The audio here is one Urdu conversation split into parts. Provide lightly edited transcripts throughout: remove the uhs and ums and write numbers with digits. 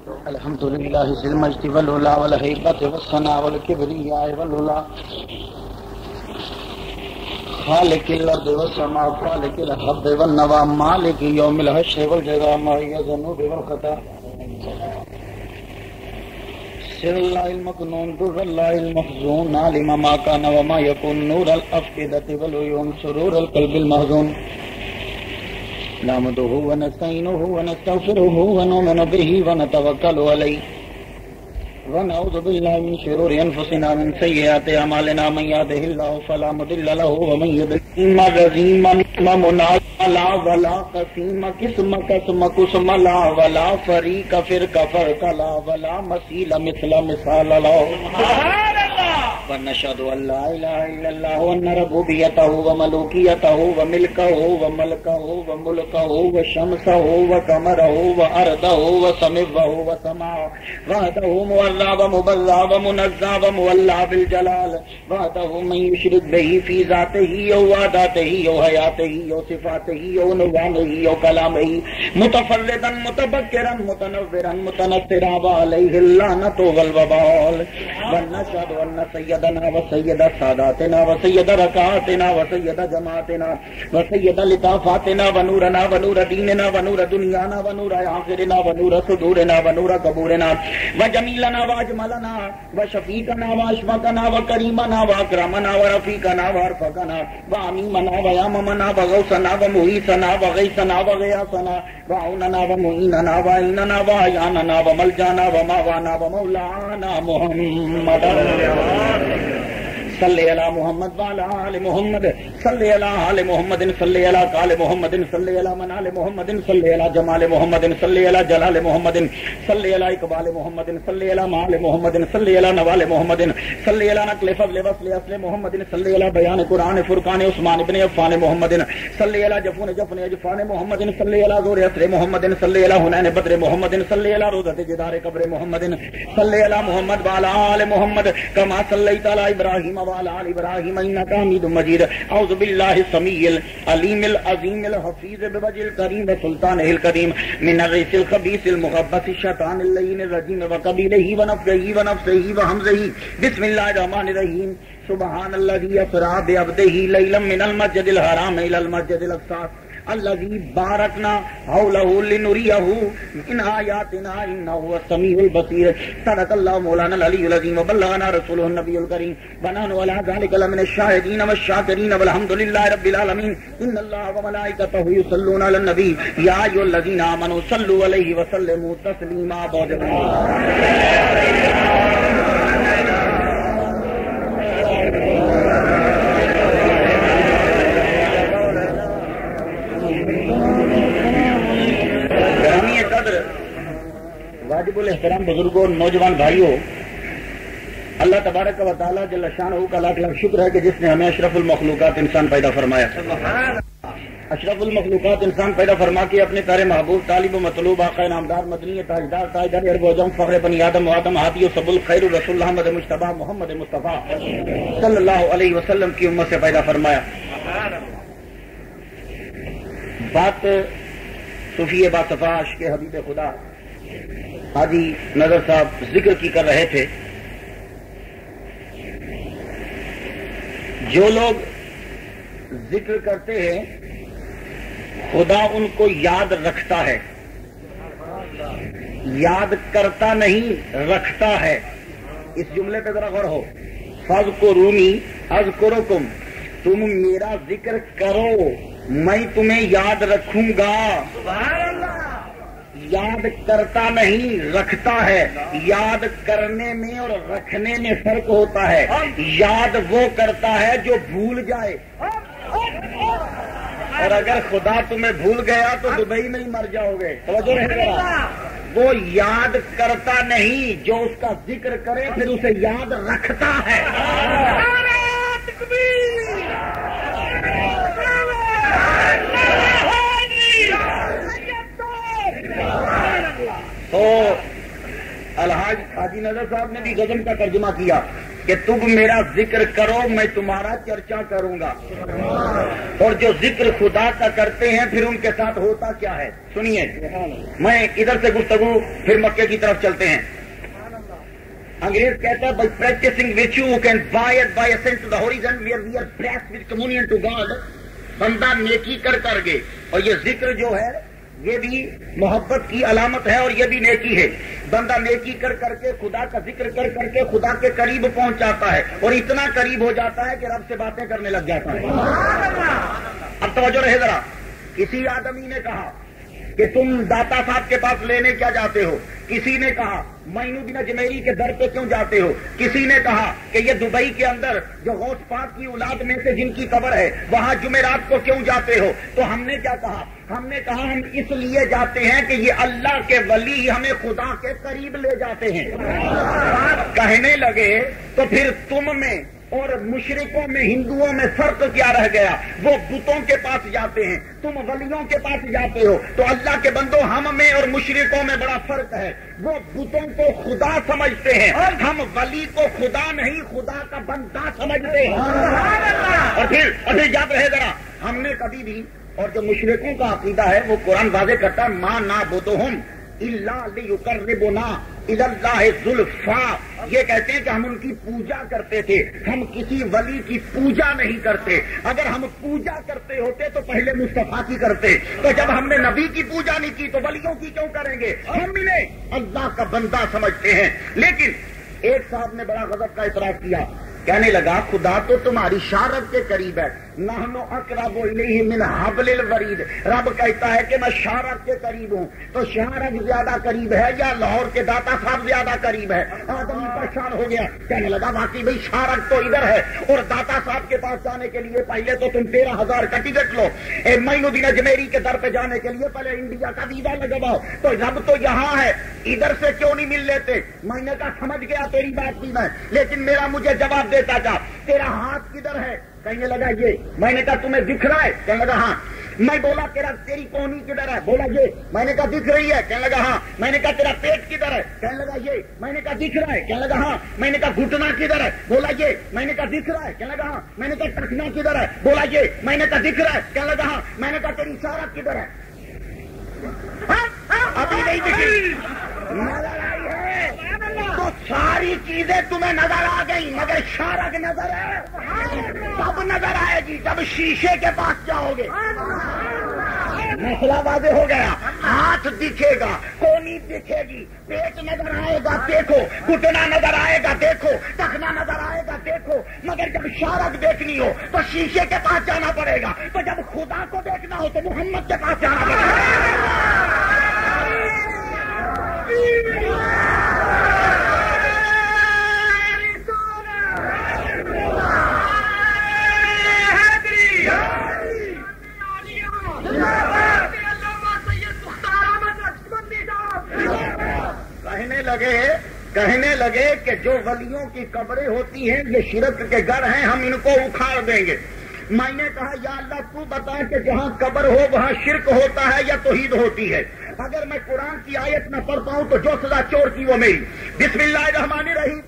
الحمد للہ ذی المجد والعلا والہیبۃ والثناء والکبریاء والعلا خالق الارض والسماء خالق الحب والنوى مالک یوم الحشر والجزاء ماحی الذنوب والخطا سر اللہ المکنون در اللہ المحزون عالم ما کان وما یکون نور الافئدۃ والعیون سرور القلب المحزون نحمده ونستعینه ونستغفره ونؤمن به ونتوکل علیہ ونعوذ باللہ من شرور انفسنا من سیئات اعمالنا من یهده الله فلا مضل له ومن یضلل مغزیما ممنا ولا قسیم قسم قسم قسم لا ولا فریق فرق فرق لا ولا مثیل مثل مثال لا ونشهد ان لا اله الا الله وان ربوبیته وملوکیته وملکه وملکه وملکه وشمسه وقمره وارضه وسمعه وسماءه وحده مولى ومبلى ومنزى ومولى بالجلال وحده من يشرك به في ذاته وعداته وحياته وصفاته ونوانه وكلامه متفردا متبكرا متنورا متنصرا وعليه اللعنة والوبال ونشهد ان سيدنا وسيد ساداتنا وسيد ركعاتنا وسيد جماعتنا وسيد لطافاتنا ونورنا ونور ديننا ونور دنيانا ونور آخرنا ونور صدورنا ونور قبورنا وجميلنا واجملنا وشفيقنا واشفقنا وكريمنا واكرمنا ورفيقنا وارفقنا وعميمنا وياممنا وغوثنا ومغيثنا وغيثنا وغياثنا وعوننا ومعيننا وعيننا وعياننا وملجانا وماوانا ومولانا محمد صلی علی محمد وعلی آل محمد صلی علی آل محمد صلی علی قال محمد صلی علی منال محمد صلی علی جمال محمد صلی علی جلال محمد صلی علی اقبال محمد صلی علی مال محمد صلی علی نوال محمد صلی علی نقل فضل وصل اصل محمد صلی علی بیان قرآن فرقان عثمان ابن عفان محمد صلی علی جفون جفن اجفان محمد صلی علی زور اثر محمد صلی علی حنین بدر محمد صلی علی روضۃ جدار قبر محمد صلی علی محمد وعلی آل محمد کما صلیت علی ابراہیم وعلى آل ابراہیم انک حمید مجید اعوذ باللہ السمیع العلیم العظیم الحفیظ بوجہ الکریم وسلطانہ القدیم من الرجس الخبیث المخبث الشیطان اللعین الرجیم وقبیلہ ونفخہ ونفثہ وہمزہ بسم اللہ الرحمن الرحیم سبحان الذی اسری بعبدہ لیلا من المسجد الحرام الی المسجد الاقصی الذي باركنا حوله لنريه من آياتنا إنه هو السميع البصير صدق الله مولانا العلي العظيم وبلغنا رسوله النبي الكريم ونحن على ذلك لمن الشاهدين والشاكرين والحمد لله رب العالمين إن الله وملائكته يصلون على النبي يا أيها الذين آمنوا صلوا عليه وسلموا تسليما واجب الاحترام بزرگوں نوجوان بھائیوں، اللہ تبارک و تعالیٰ جل شانہ کا لاکھ لاکھ شکر ہے کہ جس نے ہمیں اشرف المخلوقات انسان پیدا فرمایا. اشرف المخلوقات انسان پیدا فرما کے اپنے پیارے محبوب طالب و مطلوب آقا نامدار مدنی تاجدار تاجدار ارب و عجم فخر بنی آدم و آدم ہادی و سب الخیر رسول احمد مجتبی محمد مصطفیٰ صلی اللہ علیہ وسلم کی امت سے پیدا فرمایا. بات صوفی باصفا عشق حبیب خدا حاجی نظر صاحب ذکر کی کر رہے تھے. جو لوگ ذکر کرتے ہیں خدا ان کو یاد رکھتا ہے، یاد کرتا نہیں رکھتا ہے. اس جملے پہ ذرا غور ہو. فاذکرونی اذکرکم، تم میرا ذکر کرو میں تمہیں یاد رکھوں گا. یاد کرتا نہیں رکھتا ہے. یاد کرنے میں اور رکھنے میں فرق ہوتا ہے. یاد وہ کرتا ہے جو بھول جائے، اور اگر خدا تمہیں بھول گیا تو دبئی میں ہی مر جاؤ گے. توجہ رہے گا. وہ یاد کرتا نہیں، جو اس کا ذکر کرے پھر اسے یاد رکھتا ہے. تو الحاج حاجی نظر صاحب نے بھی غزل کا ترجمہ کیا. کہ تم میرا ذکر کرو میں تمہارا چرچا کروں گا. اور جو ذکر خدا کا کرتے ہیں پھر ان کے ساتھ ہوتا کیا ہے سنیے. میں ادھر سے گفتگو پھر مکے کی طرف چلتے ہیں. انگریز کہتا ہے بائی پریکٹسنگ وچ you can by eight by ascent to the horizon where we are blessed with communion to God. بندہ نیکی کر گے اور یہ ذکر جو ہے یہ بھی محبت کی علامت ہے اور یہ بھی نیکی ہے. بندہ نیکی کر کے خدا کا ذکر کر کے خدا کے قریب پہنچ جاتا ہے اور اتنا قریب ہو جاتا ہے کہ رب سے باتیں کرنے لگ جاتا ہے. اب توجہ رہے ذرا. کسی آدمی نے کہا کہ تم داتا صاحب کے پاس لینے کیا جاتے ہو. کسی نے کہا معین الدین اجمیری کے در پہ کیوں جاتے ہو. کسی نے کہا کہ یہ دبئی کے اندر جو غوث پاک کی اولاد میں سے جن کی قبر ہے وہاں جمعرات کو کیوں جاتے ہو. تو ہم نے کیا کہا؟ ہم نے کہا ہم اس لیے جاتے ہیں کہ یہ اللہ کے ولی ہمیں خدا کے قریب لے جاتے ہیں. کہنے لگے تو پھر تم میں اور مشرکوں میں ہندوؤں میں فرق کیا رہ گیا؟ وہ بتوں کے پاس جاتے ہیں تم ولیوں کے پاس جاتے ہو. تو اللہ کے بندوں ہم میں اور مشرکوں میں بڑا فرق ہے. وہ بتوں کو خدا سمجھتے ہیں اور ہم ولی کو خدا نہیں خدا کا بندہ سمجھتے ہیں. اور پھر یاد رہے ذرا ہم نے کبھی بھی اور جو مشرکوں کا عقیدہ ہے وہ قرآن واضح کرتا ہے ما نعبدہم الا لیقربونا الی اللہ زلفا. یہ کہتے ہیں کہ ہم ان کی پوجا کرتے تھے. ہم کسی ولی کی پوجا نہیں کرتے. اگر ہم پوجا کرتے ہوتے تو پہلے مصطفیٰ کی کرتے. تو جب ہم نے نبی کی پوجا نہیں کی تو ولیوں کی کیوں کریں گے؟ ہم انہیں اللہ کا بندہ سمجھتے ہیں. لیکن ایک صاحب نے بڑا غضب کا اعتراض کیا. کہنے لگا خدا تو تمہاری شارب کے قریب ہے. نحن اقرب الیہ من حبل الورید. رب کہتا ہے کہ میں شارب کے قریب ہوں. تو شارب زیادہ قریب ہے یا لاہور کے داتا صاحب زیادہ قریب ہے؟ آدمی پریشان ہو گیا. کہنے لگا واقعی بھائی شارب تو ادھر ہے اور داتا صاحب کے پاس جانے کے لیے پہلے تو تم 13,000 کا ٹکٹ لو. معین الدین اجمیری کے در پہ جانے کے لیے پہلے انڈیا کا ویزا لگواؤ. تو رب تو یہاں ہے ادھر سے کیوں نہیں مل لیتے؟ میں نے کہا سمجھ گیا تیری بات بھی میں, لیکن میرا مجھے جواب دیتا جا. تیرا ہاتھ کدھر ہے؟ کہنے لگا یہ. میں نے کہا تمہیں دکھ رہا ہے؟ کہنے لگا ہاں. میں بولا تیری کونی کدھر ہے؟ بولا یہ. میں نے کہا دکھ رہی ہے؟ کہنے لگا ہاں. میں نے کہا تیرا پیٹ کدھر ہے؟ کہنے لگا یہ. میں نے کہا دکھ رہا ہے؟ کہنے لگا ہاں. میں نے کہا گھٹنا کدھر ہے؟ بولا یہ. میں نے کہا دکھ رہا ہے؟ کہنے لگا ہاں. میں نے کہا ٹخنا کدھر ہے؟ بولا یہ. میں نے کہا دکھ رہا ہے؟ کہنے لگا ہاں. میں نے کہا تیری شارب کدھر ہے؟ ابھی نہیں دکھی. نظر آئی ہے تو ساری چیزیں تمہیں نظر آ گئی مگر شارک نظر ہے. کب نظر آئے گی؟ جب شیشے کے پاس جاؤ گے. مسئلہ واضح ہو گیا. ہاتھ دکھے گا, کونی دکھے گی, پیٹ نظر آئے گا دیکھو, گھٹنا نظر آئے گا دیکھو, ٹخنا نظر آئے گا دیکھو. مگر جب شارک دیکھنی ہو تو شیشے کے پاس جانا پڑے گا. تو جب خدا کو دیکھنا ہو تو محمد کے پاس جانا پڑے گا. کہنے لگے کہ جو ولیوں کی قبریں ہوتی ہیں یہ شرک کے گھر ہیں, ہم ان کو اکھاڑ دیں گے. میں نے کہا یا اللہ تو بتا کہ جہاں قبر ہو وہاں شرک ہوتا ہے یا توحید ہوتی ہے. اگر میں قرآن کی آیت نہ پڑھ پاؤں تو جو سزا چور کی وہ میری. بسم اللہ الرحمن الرحیم.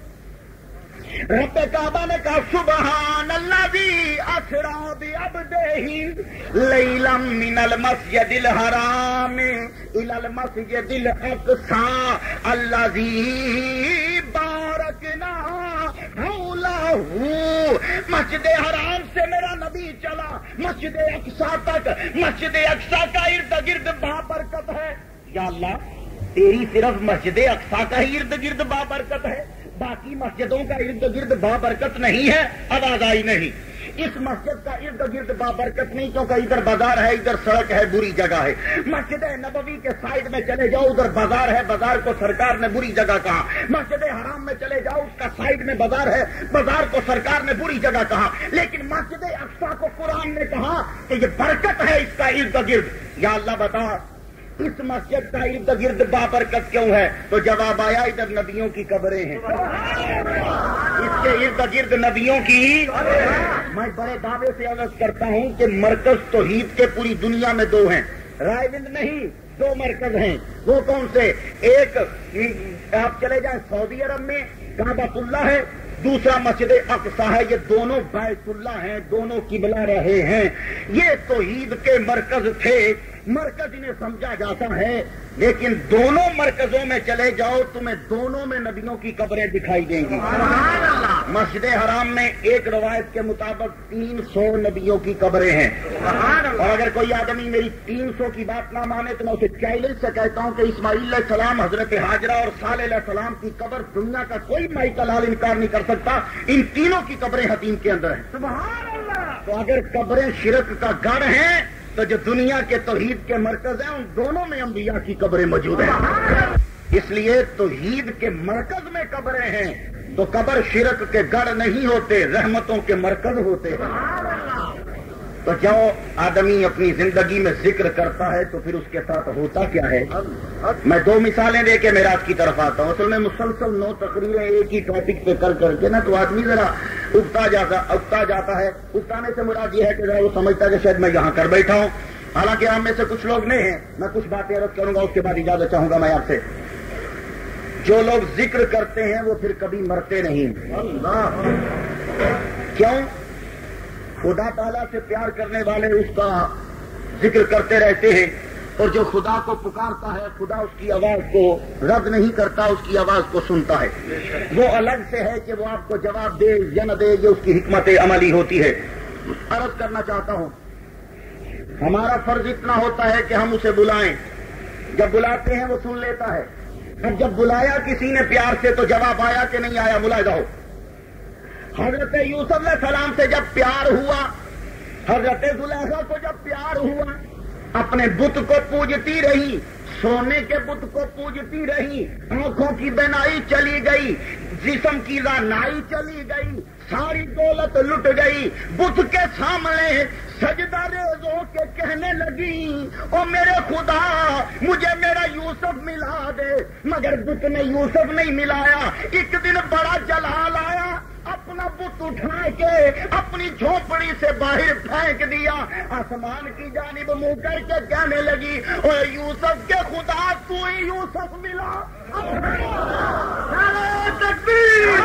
رب کعبہ نے کہا سبحان الذی اسری بعبدہ لیلا من المسجد الحرام الی المسجد الاقصی الذی بارکنا حولہ. مسجد حرام سے میرا نبی چلا مسجد اقصی تک. مسجد اقصی کا ارد گرد بابرکت ہے. یا اللہ تیری صرف مسجد اقصی کا ہی ارد گرد بابرکت ہے, باقی مسجدوں کا ارد گرد بابرکت نہیں ہے. آواز آئی نہیں؟ اس مسجد کا ارد گرد بابرکت نہیں کیونکہ ادھر بازار ہے, ادھر سڑک ہے, بری جگہ ہے. مسجد نبوی کے سائڈ میں چلے جاؤ ادھر بازار ہے, بازار کو سرکار نے بری جگہ کہا. مسجد حرام میں چلے جاؤ اس کا سائڈ میں بازار ہے, بازار کو سرکار نے بری جگہ کہا. لیکن مسجد اقصی کو قرآن نے کہا کہ یہ برکت ہے اس کا ارد گرد. یا اللہ بتا اس مسجد کا ارد گرد بابرکت کیوں ہے؟ تو جواب آیا ادھر نبیوں کی قبریں ہیں, اس کے ارد گرد نبیوں کی. میں بڑے دعوے سے عرض کرتا ہوں کہ مرکز توحید کے پوری دنیا میں 2 ہیں, رائے وند نہیں, 2 مرکز ہیں. وہ کون سے؟ ایک آپ چلے جائیں سعودی عرب میں کعبۃ اللہ ہے, دوسرا مسجد اقصی ہے، یہ دونوں بیت اللہ ہیں، دونوں قبلہ رہے ہیں، یہ توحید کے مرکز تھے، مرکز انہیں سمجھا جاتا ہے، لیکن دونوں مرکزوں میں چلے جاؤ تمہیں دونوں میں نبیوں کی قبریں دکھائی دیں گی۔ مسجد حرام میں ایک روایت کے مطابق 300 نبیوں کی قبریں ہیں، اور اگر کوئی آدمی میری 300 کی بات نہ مانے تو میں اسے چیلنج سے کہتا ہوں کہ اسماعیل علیہ السلام، حضرت ہاجرہ اور صالح علیہ السلام کی قبر دنیا کا کوئی مائی کا لال انکار نہیں کر سکتا، ان تینوں کی قبریں حتیم کے اندر ہیں۔ سبحان اللہ! تو اگر قبریں شرک کا گڑھ ہیں تو جو دنیا کے توحید کے مرکز ہیں ان دونوں میں انبیاء کی قبریں موجود ہیں، اس لیے توحید کے مرکز میں قبریں ہیں تو قبر شرک کے گڑھ نہیں ہوتے، رحمتوں کے مرکز ہوتے ہیں۔ تو جو آدمی اپنی زندگی میں ذکر کرتا ہے تو پھر اس کے ساتھ ہوتا کیا ہے؟ میں 2 مثالیں دے کے میراج کی طرف آتا ہوں۔ اصل میں مسلسل 9 تقریریں ایک ہی ٹاپک پہ کر کے نا تو آدمی ذرا اگتا جاتا ہے۔ اگتانے سے مراد یہ ہے کہ ذرا وہ سمجھتا ہے کہ شاید میں یہاں کر بیٹھا ہوں، حالانکہ آپ میں سے کچھ لوگ نہیں ہیں۔ میں کچھ باتیں عرض کروں گا، اس کے بعد اجازت چاہوں گا میں آپ سے۔ جو لوگ ذکر کرتے ہیں وہ پھر کبھی مرتے نہیں۔ کیوں؟ خدا تعالیٰ سے پیار کرنے والے اس کا ذکر کرتے رہتے ہیں، اور جو خدا کو پکارتا ہے خدا اس کی آواز کو رد نہیں کرتا، اس کی آواز کو سنتا ہے۔ وہ الگ سے ہے کہ وہ آپ کو جواب دے یا نہ دے، یہ اس کی حکمت عملی ہوتی ہے۔ عرض کرنا چاہتا ہوں، ہمارا فرض اتنا ہوتا ہے کہ ہم اسے بلائیں، جب بلاتے ہیں وہ سن لیتا ہے۔ اب جب بلایا کسی نے پیار سے تو جواب آیا کہ نہیں آیا؟ ملاحظہ ہو، حضرت یوسف علیہ السلام سے جب پیار ہوا، حضرت زلیخا کو جب پیار ہوا، اپنے بت کو پوجتی رہی، سونے کے بت کو پوجتی رہی، آنکھوں کی بینائی چلی گئی، جسم کی رانائی چلی گئی، ساری دولت لٹ گئی، بت کے سامنے سجدہ ریز ہو کے کہنے لگی، او میرے خدا مجھے میرا یوسف ملا دے، مگر بت نے یوسف نہیں ملایا۔ ایک دن بڑا جلال آیا، اپنا بت اٹھا کے اپنی جھونپڑی سے باہر پھینک دیا، آسمان کی جانب منہ کر کے کہنے لگی، او یوسف کے خدا تو ہی یوسف ملا۔ نعرہ تکبیر!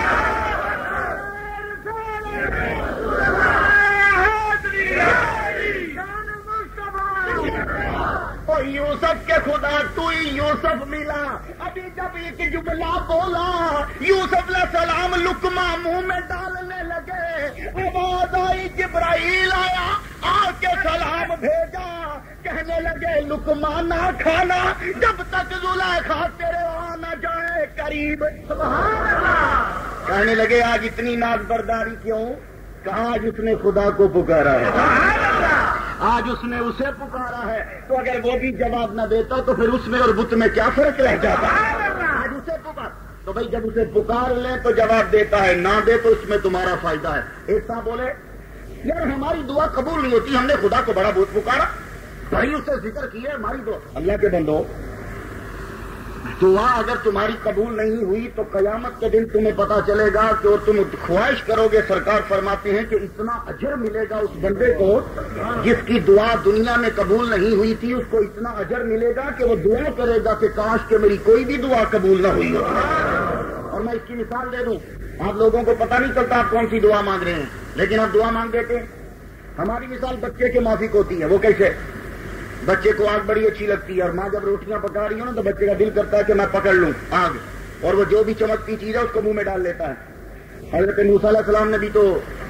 یوسف کے خدا تو ہی یوسف ملا۔ ابھی جب ایک جملہ بولا، یوسف علیہ السلام لقمہ منہ میں ڈالنے لگے، آواز آئی، جبرائیل آیا، آ کے سلام بھیجا، کہنے لگے لقمہ نہ کھانا جب تک زلیخا تیرے آ نہ جائے قریب۔ سبحان اللہ! کہنے لگے آج اتنی ناز برداری کیوں؟ کہاں آج اس نے خدا کو پکارا ہے، آج اس نے اسے پکارا ہے، تو اگر وہ بھی جواب نہ دیتا تو پھر اس میں اور بت میں کیا فرق رہ جاتا؟ آج اسے پکار، تو بھائی جب اسے پکار لیں تو جواب دیتا ہے، نہ دے تو اس میں تمہارا فائدہ ہے۔ ایک صاحب بولے یار ہماری دعا قبول نہیں ہوتی، ہم نے خدا کو بڑا بہت پکارا، بھائی اسے ذکر کیا ہماری دعا۔ اللہ کے بندو، دعا اگر تمہاری قبول نہیں ہوئی تو قیامت کے دن تمہیں پتا چلے گا کہ اور تم خواہش کرو گے، سرکار فرماتے ہیں کہ اتنا اجر ملے گا اس بندے کو جس کی دعا دنیا میں قبول نہیں ہوئی تھی، اس کو اتنا اجر ملے گا کہ وہ دعا کرے گا کہ کاش کہ میری کوئی بھی دعا قبول نہ ہوئی ہو۔ اور میں اس کی مثال دے دوں، آپ لوگوں کو پتہ نہیں چلتا آپ کون سی دعا مانگ رہے ہیں، لیکن آپ دعا مانگ دیتے ہیں۔ ہماری مثال بچے کے مافک ہوتی ہے، وہ کیسے؟ بچے کو آگ بڑی اچھی لگتی ہے، اور ماں جب روٹیاں پکا رہی ہو نا تو بچے کا دل کرتا ہے کہ میں پکڑ لوں آگ، اور وہ جو بھی چمکتی چیز ہے اس کو منہ میں ڈال لیتا ہے۔ حضرت موسیٰ علیہ السلام نے بھی تو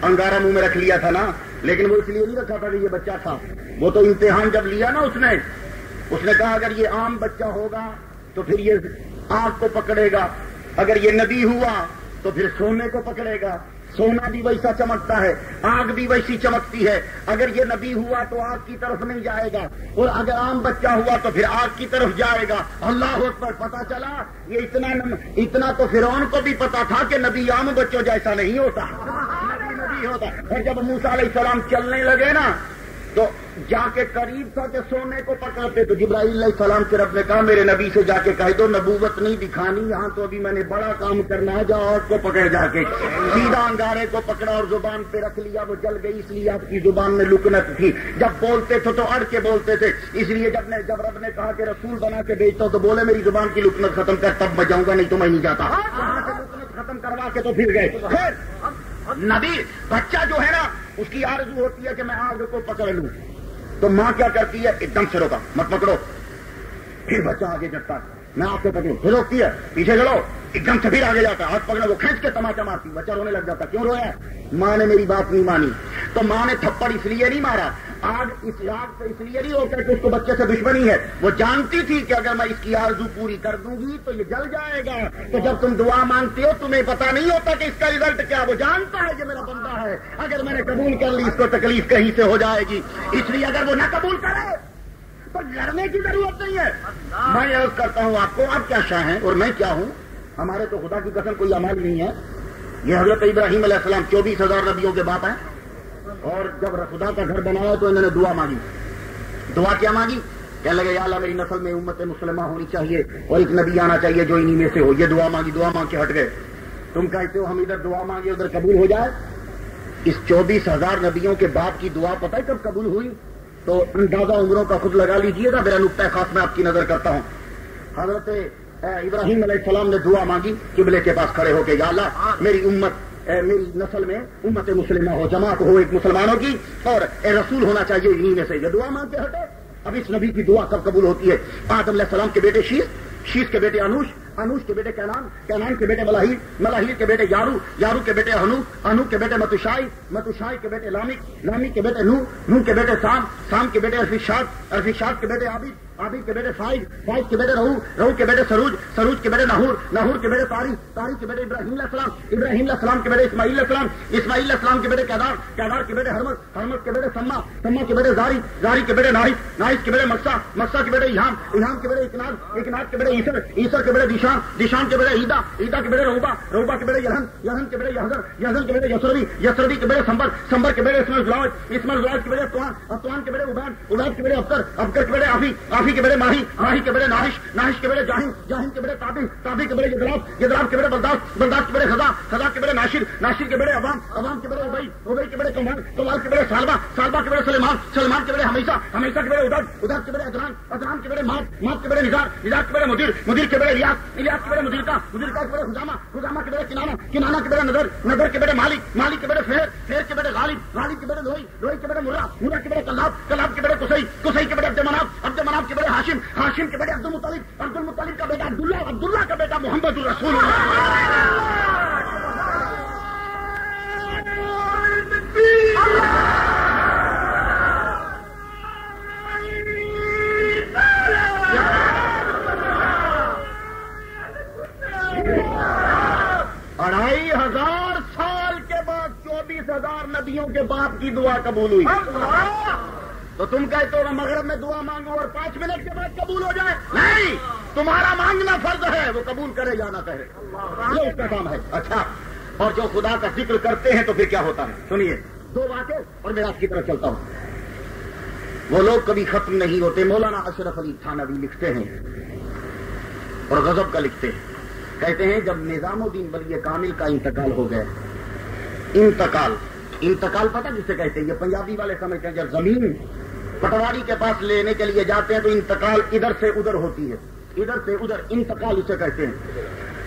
انگارہ منہ میں رکھ لیا تھا نا، لیکن وہ اس لیے نہیں رکھا تھا کہ یہ بچہ تھا، وہ تو امتحان جب لیا نا اس نے کہا اگر یہ عام بچہ ہوگا تو پھر یہ آگ کو پکڑے گا، اگر یہ نبی ہوا تو پھر سونے کو پکڑے گا، سونا بھی ویسا چمکتا ہے، آگ بھی ویسی چمکتی ہے، اگر یہ نبی ہوا تو آگ کی طرف نہیں جائے گا، اور اگر عام بچہ ہوا تو پھر آگ کی طرف جائے گا۔ اللہ اکبر! پتا چلا یہ اتنا تو فرعون کو بھی پتا تھا کہ نبی عام بچوں جیسا نہیں ہوتا، نبی ہوتا۔ اور جب موسیٰ علیہ السلام چلنے لگے نا تو جا کے قریب تھا کہ سونے کو پکڑتے، تو جبرائیل علیہ السلام کے رب نے کہا میرے نبی سے جا کے کہہ دو نبوت نہیں دکھانی یہاں، تو ابھی میں نے بڑا کام کرنا ہے، جاؤ آگ کو پکڑ جا کے۔ سیدھا انگارے کو پکڑا اور زبان پہ رکھ لیا، وہ جل گئی، اس لیے آپ کی زبان میں لکنت تھی، جب بولتے تھے تو اڑ کے بولتے تھے، اس لیے جب رب نے کہا کہ رسول بنا کے بھیجتا ہوں تو بولے میری زبان کی لکنت ختم کر، تب بجاؤں گا، نہیں تو میں نہیں جاتا۔ وہاں سے لکنت ختم کروا کے تو پھر گئے. پھر نبی بچہ جو ہے نا اس کی آرزو ہوتی ہے کہ میں آگ کو پکڑ لوں, تو ماں کیا کرتی ہے, ایک دم سے روکا, مت پکڑو. پھر بچہ آگے جاتا ہے, میں آپ کو پکڑوں, پھر روکتی ہے, پیچھے چلو, ایک دم سے پھر آگے جاتا ہے, ہاتھ پکڑا, وہ کھینچ کے تماچا مارتی, بچہ رونے لگ جاتا. کیوں رویا؟ ماں نے میری بات نہیں مانی. تو ماں نے تھپڑ اس لیے نہیں مارا, آگ اس لیے نہیں ہو کر کے اس کو بچے سے دشمنی ہے, وہ جانتی تھی کہ اگر میں اس کی آرزو پوری کر دوں گی تو یہ جل جائے گا. تو جب تم دعا مانگتے ہو تمہیں پتا نہیں ہوتا کہ اس کا رزلٹ کیا, وہ جانتا ہے کہ میرا بندہ ہے, اگر میں نے قبول کر لی اس کو تکلیف کہیں سے ہو جائے گی, اس لیے اگر وہ نہ قبول کرے تو لڑنے کی ضرورت نہیں ہے. میں عرض کرتا ہوں آپ کو, آپ کیا شاہ ہیں اور میں کیا ہوں, ہمارے تو خدا کی قسم کوئی عمل نہیں ہے. یہ حضرت ابراہیم علیہ السلام 24,000 نبیوں کے باپ ہیں, اور جب خدا کا گھر بنایا تو انہوں نے دعا مانگی. دعا کیا مانگی؟ کہنے لگے یا اللہ میری نسل میں امت مسلمہ ہونی چاہیے اور ایک نبی آنا چاہیے جو انہی میں سے ہو. یہ دعا مانگی, دعا مانگ کے ہٹ گئے. تم کہتے ہو ہم ادھر دعا مانگے ادھر قبول ہو جائے. اس 24,000 نبیوں کے باپ کی دعا پتہ ہے کب قبول ہوئی؟ تو اندازہ عمروں کا خود لگا لیجئے گا. میرا نقطہ خاص میں آپ کی نظر کرتا ہوں. حضرت ابراہیم علیہ السلام نے دعا مانگی قبلے کے پاس کھڑے ہو کے, یا اللہ میری امت میری نسل میں امت مسلمہ ہو, جماعت ہو ایک مسلمانوں کی, اور رسول ہونا چاہیے انہی میں سے. یہ دعا مانگ کے ہٹے. اب اس نبی کی دعا کب قبول ہوتی ہے؟ آدم علیہ السلام کے بیٹے شیش کے بیٹے انوش کے بیٹے کینان کے بیٹے ملاحیل کے بیٹے یارو کے بیٹے انو کے بیٹے متوشائی کے بیٹے لامک کے بیٹے نوح کے بیٹے سام کے بیٹے ارفشاد کے بیٹے عابد کے بیٹے فائد کے بیٹے رہو کے بیٹے سروج کے بیٹے نہور کے بیٹے تاریخ کے بیٹے ابراہیم علیہ السلام کے بیٹے اسماعیل علیہ السلام کے بیٹے کیدار کے بیٹے حرمت کے بیٹے سما کے بیٹے زاری کے بیٹے ناحس کے بیٹے مسا کے بیٹے ایہام کے بیٹے اکناد کے بیٹے عیسر کے بیٹے دیشان کے بیٹے عیدا کے بیٹے روبا کے بیٹے یلہن کے بیٹے یحزن کے بیٹے یسروی کے بیٹے سمبر کے بیٹے اسمل کے بیٹے اتوان کے بیٹے عبید کے بیٹے ابکر کے بیٹے آفی کے بیٹے ماہی کے بیٹے ناہش کے بیٹے جاہم کے بیٹے تابی کے بیٹے یدراف کے بیٹے بلداس کے بیٹے خزا کے بیٹے ناشر کے بیٹے عوام کے بیٹے ابئی کے بیٹے کمال کے بیٹے سالبہ کے بیٹے سلمان کے بیٹے ہمیشہ کے بیٹے ادھر کے بیٹے ادران کے بیٹے مات کے بیٹے نزار کے بیٹے مدیر کے بیٹے الیاس کے بیٹے مدیر کا کے بیٹے خزامہ کے بیٹے کنانہ کے بیٹے نظر کے بیٹے مالک کے بیٹے فیر کے بیٹے غالب کے بیٹے لوہی کے بیٹے مرہ کے بیٹے کلاب کے بیٹے قصی کے بیٹے عبد مناف کے بیٹے ہاشم کے بیٹے عبد المطلب کا بیٹا عبداللہ کا بیٹا محمد الرسول اڑائی ہزار سال کے بعد 24,000 نبیوں کے باپ کی دعا قبول ہوئی. تو تم کہتے ہو مغرب میں دعا مانگو اور 5 منٹ کے بعد قبول ہو جائے؟ نہیں, تمہارا مانگنا فرض ہے, وہ قبول کرے یا نہ کرے, یہ اس کا کام ہے. اچھا, اور جو خدا کا ذکر کرتے ہیں تو پھر کیا ہوتا ہے؟ سنیے 2 باتیں اور میں آپ کی طرف چلتا ہوں. وہ لوگ کبھی ختم نہیں ہوتے. مولانا اشرف علی تھانوی لکھتے ہیں اور غضب کا لکھتے ہیں, کہتے ہیں جب نظام الدین ولی کامل کا انتقال ہو گیا, انتقال پتہ جسے کہتے ہیں, یہ پنجابی والے سمجھتے ہیں جب زمین پٹواری کے پاس لینے کے لیے جاتے ہیں تو انتقال ادھر سے ادھر ہوتی ہے, ادھر سے ادھر انتقال اسے کہتے ہیں.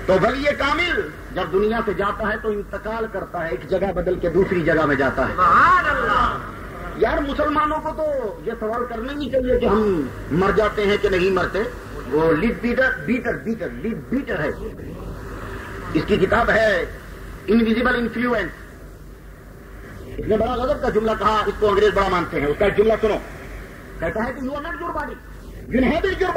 تو ولی کامل جب دنیا سے جاتا ہے تو انتقال کرتا ہے, ایک جگہ بدل کے دوسری جگہ میں جاتا ہے. سبحان اللہ. یار مسلمانوں کو تو یہ سوال کرنا نہیں چاہیے کہ ہم مر جاتے ہیں کہ نہیں مرتے. وہ لیڈ بیٹر ہے. اس کی کتاب ہے انویزیبل انفلوئنس. اس نے بڑا غضب کا جملہ کہا, اس کو انگریز بڑا مانتے ہیں. اس کا ایک جملہ سنو, کہتا ہے کہ you are not your body, you inhabit your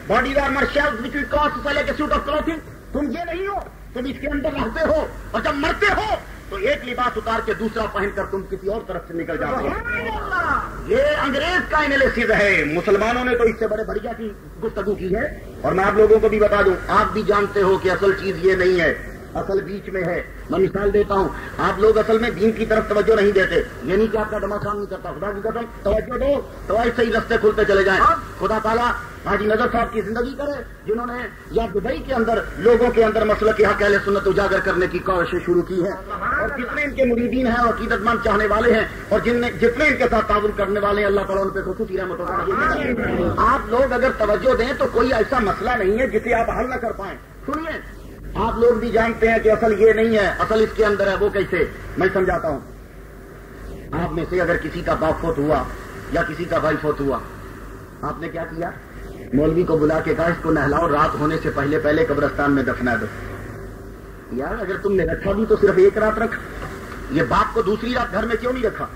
body are my shells which we cast sail a suit of clothing. تم یہ نہیں ہو, تم اس کے اندر رہتے ہو, اور جب مرتے ہو تو ایک لباس اتار کے دوسرا پہن کر تم کسی اور طرف سے نکل جاتے ہو. یہ انگریز کا انالیسس ہے. مسلمانوں نے تو اس سے بڑے بڑھیا کی گفتگو کی ہے, اور میں آپ لوگوں کو بھی بتا دوں, آپ بھی جانتے ہو کہ اصل چیز یہ نہیں ہے, اصل بیچ میں ہے. میں مثال دیتا ہوں, آپ لوگ اصل میں دین کی طرف توجہ نہیں دیتے, یہ نہیں کہ آپ کا دماغ نہیں کرتا. خدا کی قسم توجہ دو تو ایسے ہی رستے کھلتے چلے جائیں. خدا تعالیٰ حاجی نظر صاحب کی زندگی کرے, جنہوں نے یا دبئی کے اندر لوگوں کے اندر مسلک حق اہل سنت اجاگر کرنے کی کوششیں شروع کی ہے, اور جتنے ان کے مریدین ہیں اور عقیدت مند چاہنے والے ہیں, اور جتنے ان کے ساتھ تعاون کرنے والے ہیں, اللہ تعالیٰ ان پہ خصوصی رحمت ہوگا. آپ لوگ اگر توجہ دیں تو کوئی ایسا مسئلہ نہیں ہے جسے آپ حل نہ کر پائیں. سنیے, آپ لوگ بھی جانتے ہیں کہ اصل یہ نہیں ہے، اصل اس کے اندر ہے. وہ کیسے؟ میں سمجھاتا ہوں. آپ میں سے اگر کسی کا باپ فوت ہوا یا کسی کا بھائی فوت ہوا، آپ نے کیا کیا؟ مولوی کو بلا کے کہا اس کو نہلاؤ، رات ہونے سے پہلے پہلے قبرستان میں دفنا دو. یار اگر تم نے رکھا بھی تو صرف ایک رات رکھا. یہ باپ کو دوسری رات گھر میں کیوں نہیں رکھا؟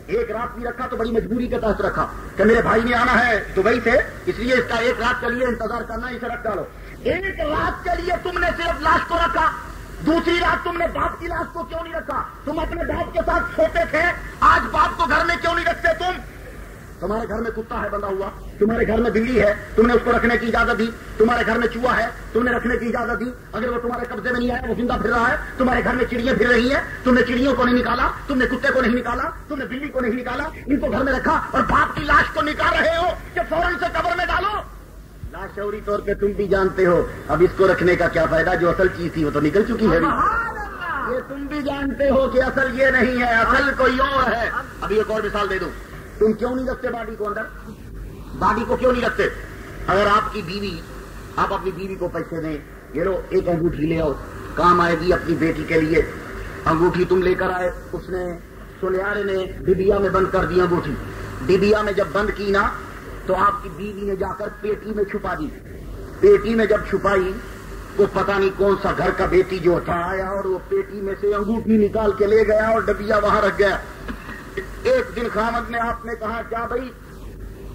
ایک رات بھی رکھا تو بڑی مجبوری کے تحت رکھا کہ میرے بھائی نے آنا ہے دبئی سے، اس لیے اس کا ایک رات کے لیے انتظار کرنا، اسے رکھ ڈالو. ایک رات کے لیے تم نے صرف لاش کو رکھا، دوسری رات تم نے باپ کی لاش کو کیوں نہیں رکھا؟ تم اپنے باپ کے ساتھ سوتے تھے، آج باپ کو گھر میں کیوں نہیں رکھتے تم؟ تمہارے گھر میں کتا ہے بندھا ہوا، تمہارے گھر میں بلی ہے، تم نے اس کو رکھنے کی اجازت دی. تمہارے گھر میں چوہا ہے، تم نے رکھنے کی اجازت دی. اگر وہ تمہارے قبضے میں نہیں آیا، وہ زندہ پھر رہا ہے. تمہارے گھر میں چڑیاں پھر رہی ہیں، تم نے چڑیوں کو نہیں نکالا، تم نے کتے کو نہیں نکالا، تم نے بلی کو نہیں نکالا، ان کو گھر میں رکھا اور باپ کی لاش کو نکال رہے ہو کہ فوراً سے قبر میں ڈالو. لاشعوری طور پہ تم بھی جانتے ہو اب اس کو رکھنے کا کیا فائدہ، جو اصل چیز تھی وہ تو نکل چکی ہے. یہ تم بھی جانتے ہو کہ اصل یہ نہیں ہے، اصل کوئی اور ہے. ابھی ایک اور مثال دے دوں. تم کیوں نہیں رکھتے باڈی کو اندر؟ باڈی کو کیوں نہیں رکھتے؟ اگر آپ کی بیوی، آپ اپنی بیوی کو پیسے دیں، یہ لو ایک انگوٹھی لے آؤ، کام آئے گی اپنی بیٹی کے لیے. انگوٹھی تم لے کر آئے، اس نے سنیارے نے ڈبیا میں بند کر دی انگوٹھی. ڈبیا میں جب بند کی نا تو آپ کی بیوی نے جا کر پیٹی میں چھپا دی. پیٹی میں جب چھپائی وہ پتہ نہیں کون سا گھر کا بیٹی جو تھا آیا اور وہ پیٹی میں سے انگوٹھی نکال کے لے گیا اور ڈبیا وہاں رکھ گیا. ایک دن خامد نے آپ نے کہا کیا بھائی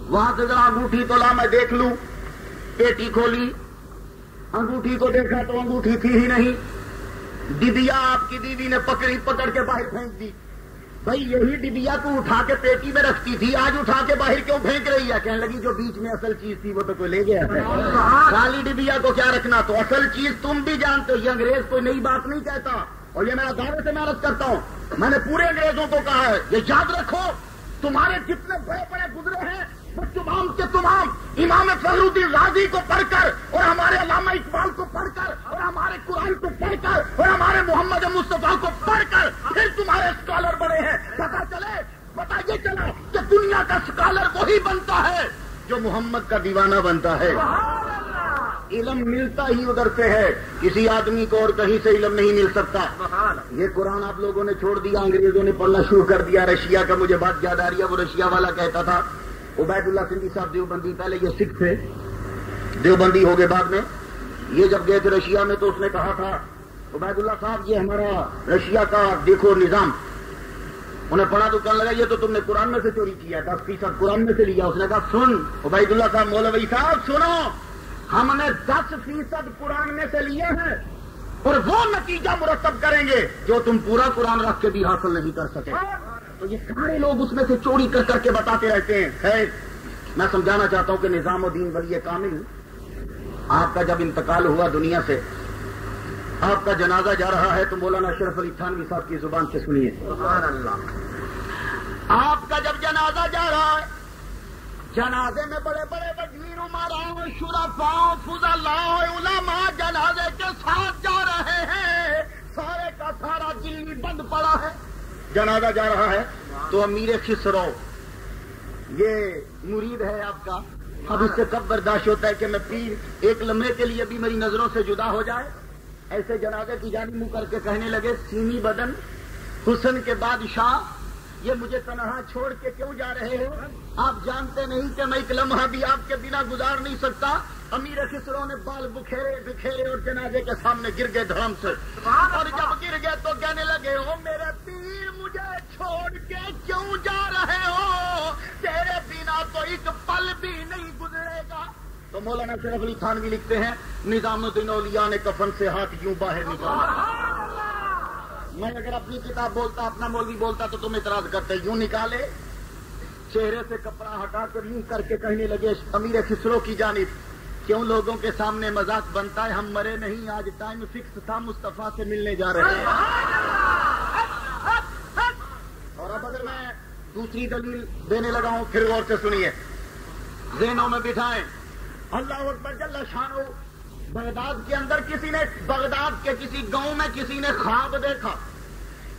وہاں سے ذرا انگوٹھی تو لا میں دیکھ لوں. پیٹی کھولی، انگوٹھی کو دیکھا تو انگوٹھی تھی ہی نہیں. ڈبیا آپ کی بیوی نے پکڑ کے باہر پھینک دی. بھائی یہی ڈبیا تو اٹھا کے پیٹی میں رکھتی تھی، آج اٹھا کے باہر کیوں پھینک رہی ہے؟ کہنے لگی جو بیچ میں اصل چیز تھی وہ تو کوئی لے گیا ہے، خالی ڈبیا کو کیا رکھنا. تو اصل چیز تم بھی جانتے ہو، یہ انگریز کوئی نئی بات نہیں کہتا، اور یہ میرا دعوے سے میں عرض کرتا ہوں. میں نے پورے انگریزوں کو کہا ہے یہ یاد رکھو، تمہارے جتنے بڑے بڑے گزرے ہیں وہ تمام کے تمام امام فخر الدین رازی کو پڑھ کر اور ہمارے علامہ اقبال کو پڑھ کر اور ہمارے قرآن کو پڑھ کر اور ہمارے محمد مصطفیٰ کو پڑھ کر پھر تمہارے اسکالر بنے ہیں. پتا یہ چلا کہ دنیا کا اسکالر وہی بنتا ہے جو محمد کا دیوانہ بنتا ہے. علم ملتا ہی ادھر سے ہے، کسی آدمی کو اور کہیں سے علم نہیں مل سکتا. یہ قرآن آپ لوگوں نے چھوڑ دیا، انگریزوں نے پڑھنا شروع کر دیا. رشیا کا مجھے بات یاد آ رہی ہے، وہ رشیا والا کہتا تھا، عبید اللہ سندھی صاحب دیوبندی، پہلے یہ سکھ تھے، دیوبندی ہو گئے بعد میں. یہ جب گئے تھے رشیا میں تو اس نے کہا تھا عبید اللہ صاحب یہ ہمارا رشیا کا دیکھو نظام. انہیں پڑھا تو کہنے لگا یہ تو تم نے قرآن میں سے چوری کیا، 10% قرآن میں سے لیا. اس نے کہا سن عبید اللہ صاحب، مولوی صاحب سنو، ہم نے 10% قرآن میں سے لیے ہیں اور وہ نتیجہ مرتب کریں گے جو تم پورا قرآن رکھ کے بھی حاصل نہیں کر سکے. تو یہ سارے لوگ اس میں سے چوری کر کر کے بتاتے رہتے ہیں. خیر میں سمجھانا چاہتا ہوں کہ نظام الدین ولی کامل آپ کا جب انتقال ہوا دنیا سے، آپ کا جنازہ جا رہا ہے تو مولانا اشرف علی تھانوی صاحب کی زبان سے سنیے. سبحان اللہ. آپ کا جب جنازہ جا رہا ہے، جنازے میں بڑے بڑے وزیر امراء شرفاء فضلاء علماء جنازے کے ساتھ جا رہے ہیں. سارے کا سارا دل بند پڑا ہے. جنازہ جا رہا ہے تو امیر خسرو یہ مرید ہے آپ کا، اب اس سے کب برداشت ہوتا ہے کہ میں پیر ایک لمحے کے لیے بھی میری نظروں سے جدا ہو جائے. ایسے جنازے کی جانب منہ کر کے کہنے لگے سیمی بدن حسن کے بادشاہ، یہ مجھے تنہا چھوڑ کے کیوں جا رہے ہو؟ آپ جانتے نہیں کہ میں ایک لمحہ بھی آپ کے بنا گزار نہیں سکتا. امیر خسرو نے بال بکھیرے اور جنازے کے سامنے گر گئے دھڑام سے، اور جب گر گئے تو کہنے لگے او میرے پیر مجھے چھوڑ کے کیوں جا رہے ہو؟ تیرے بنا تو ایک پل بھی نہیں گزرے گا. تو مولانا اشرف علی تھانوی لکھتے ہیں نظام الدین اولیاء نے کفن سے ہاتھ یوں باہر نکالا. میں اگر اپنی کتاب بولتا، اپنا مولوی بولتا تو تم اعتراض کرتے. یوں نکالے، چہرے سے کپڑا ہٹا کر یوں کر کے کہنے لگے امیر خسرو کی جانب کیوں لوگوں کے سامنے مذاق بنتا ہے؟ ہم مرے نہیں، آج ٹائم فکس تھا، مصطفیٰ سے ملنے جا رہے ہیں. اور اب اگر میں دوسری دلیل دینے لگا ہوں، پھر غور سے سنیے، ذہنوں میں بٹھائیں. اللہ اکبر جل شانہ. بغداد کے اندر بغداد کے کسی گاؤں میں کسی نے خواب دیکھا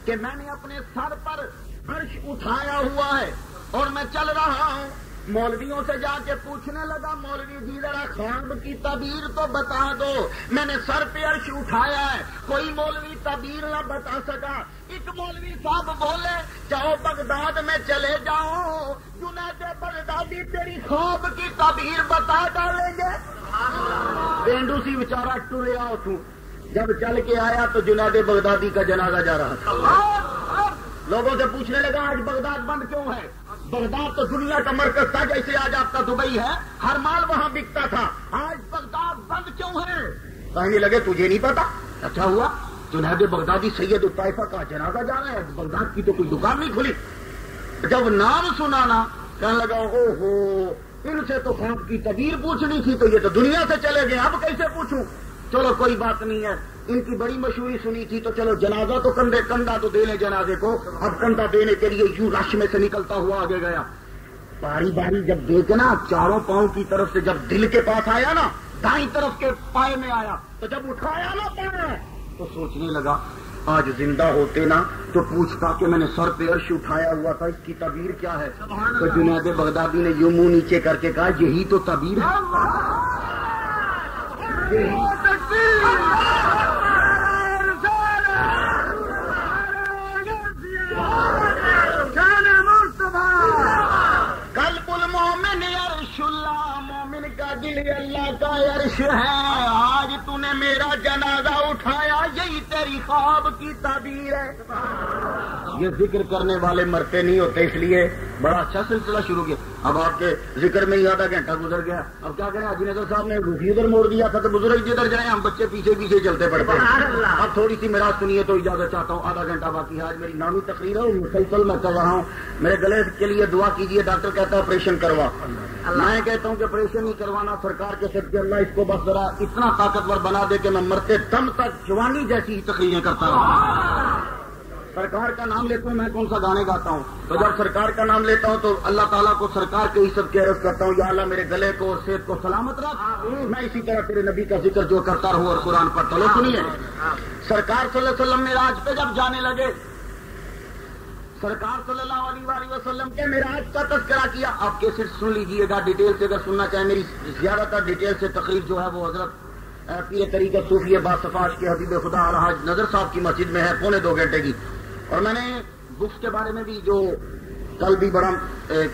کہ میں نے اپنے سر پر عرش اٹھایا ہوا ہے اور میں چل رہا ہوں مولویوں سے جا کے پوچھنے لگا، مولوی جی ذرا خواب کی تعبیر تو بتا دو، میں نے سر پہ عرش اٹھایا ہے، کوئی مولوی تعبیر نہ بتا سکا۔ ایک مولوی صاحب بولے چاہو بغداد میں چلے جاؤ، جنید بغدادی تیری خواب کی تعبیر بتا ڈالیں گے۔ پینڈو سی بیچارہ ٹریا اتوں، جب چل کے آیا تو جنید بغدادی کا جنازہ جا رہا تھا۔ لوگوں سے پوچھنے لگا آج بغداد بند کیوں ہے؟ بغداد تو دنیا کا مرکز تھا، جیسے آج آپ کا دبئی ہے، ہر مال وہاں بکتا تھا، آج بغداد بند کیوں ہے؟ کہنے لگے تجھے نہیں پتا؟ اچھا ہوا جنید بغدادی سید الطائفہ کا جنازہ جا رہا ہے، بغداد کی تو کوئی دکان نہیں کھلی۔ جب نام سنا نا کہنے لگا او ہو، ان سے تو خواب کی تعبیر پوچھنی تھی تو یہ تو دنیا سے چلے گئے، اب کیسے پوچھوں؟ چلو کوئی بات نہیں ہے، ان کی بڑی مشہوری سنی تھی تو چلو جنازہ تو کندھا تو دینے جنازے کو، اب کندھا دینے کے لیے یوں رش میں سے نکلتا ہوا آگے گیا۔ باری باری جب دیکھنا چاروں پاؤں کی طرف سے جب دل کے پاس آیا نا، دائیں طرف کے پائے میں آیا تو جب اٹھایا نا پاؤں تو سوچنے لگا آج زندہ ہوتے نا تو پوچھتا کہ میں نے سر پہ عرش اٹھایا ہوا تھا، اس کی تعبیر کیا ہے؟ تو جنید بغدادی نے یوں منہ نیچے کر کے کہا یہی تو تعبیر ہے۔ قلب المومن عرش اللہ، مومن کا دل اللہ کا عرش ہے، آج تو نے میرا جنازہ اٹھایا، یہی تیری خواب کی تعبیر ہے۔ یہ ذکر کرنے والے مرتے نہیں ہوتے، اس لیے بڑا اچھا سلسلہ شروع کیا۔ اب آپ کے ذکر میں ہی آدھا گھنٹہ گزر گیا، اب کیا کریں؟ حاجی نظر صاحب نے روحی ادھر موڑ دیا تھا تو بزرگ جدھر جائیں ہم بچے پیچھے پیچھے چلتے پڑتے ہیں۔ اب تھوڑی سی میرا سنیے تو اجازت چاہتا ہوں، آدھا گھنٹہ باقی ہے، آج میری نامی تقریر ہے، مسلسل میں کر رہا ہوں۔ میرے گلے کے لیے دعا کیجیے، ڈاکٹر کہتا ہے آپریشن کروا، میں کہتا ہوں کہ آپریشن نہیں کروانا، سرکار کے صدقے اللہ اس کو بس ذرا اتنا طاقتور بنا دے کہ میں مرتے دم تک جوانی جیسی ہی تقریریں کرتا رہوں۔ سرکار کا نام لیتا ہوں، میں کون سا گانے گاتا ہوں؟ تو جب سرکار کا نام لیتا ہوں تو اللہ تعالیٰ کو سرکار کے ہی سب کی عرض کرتا ہوں، یا اللہ میرے گلے کو اور صحت کو سلامت رکھ، میں اسی طرح تیرے نبی کا ذکر جو کرتا رہوں اور قرآن پڑھتا رہوں۔ سنیے، سرکار صلی اللہ علیہ وسلم معراج پہ جب جانے لگے، سرکار صلی اللہ علیہ وآلہ وسلم کے معراج کا تذکرہ کیا۔ آپ کیسے سن لیجئے گا، ڈیٹیل سے اگر سننا چاہیں، میری زیادہ تر ڈیٹیل سے تقریر جو ہے وہ حضرت پیر طریقت صوفی باصفاش کے حبیب خدا الحاج نظر صاحب کی مسجد میں ہے، 2.25 گھنٹے کی۔ اور میں نے بکس کے بارے میں بھی جو کل بھی بڑا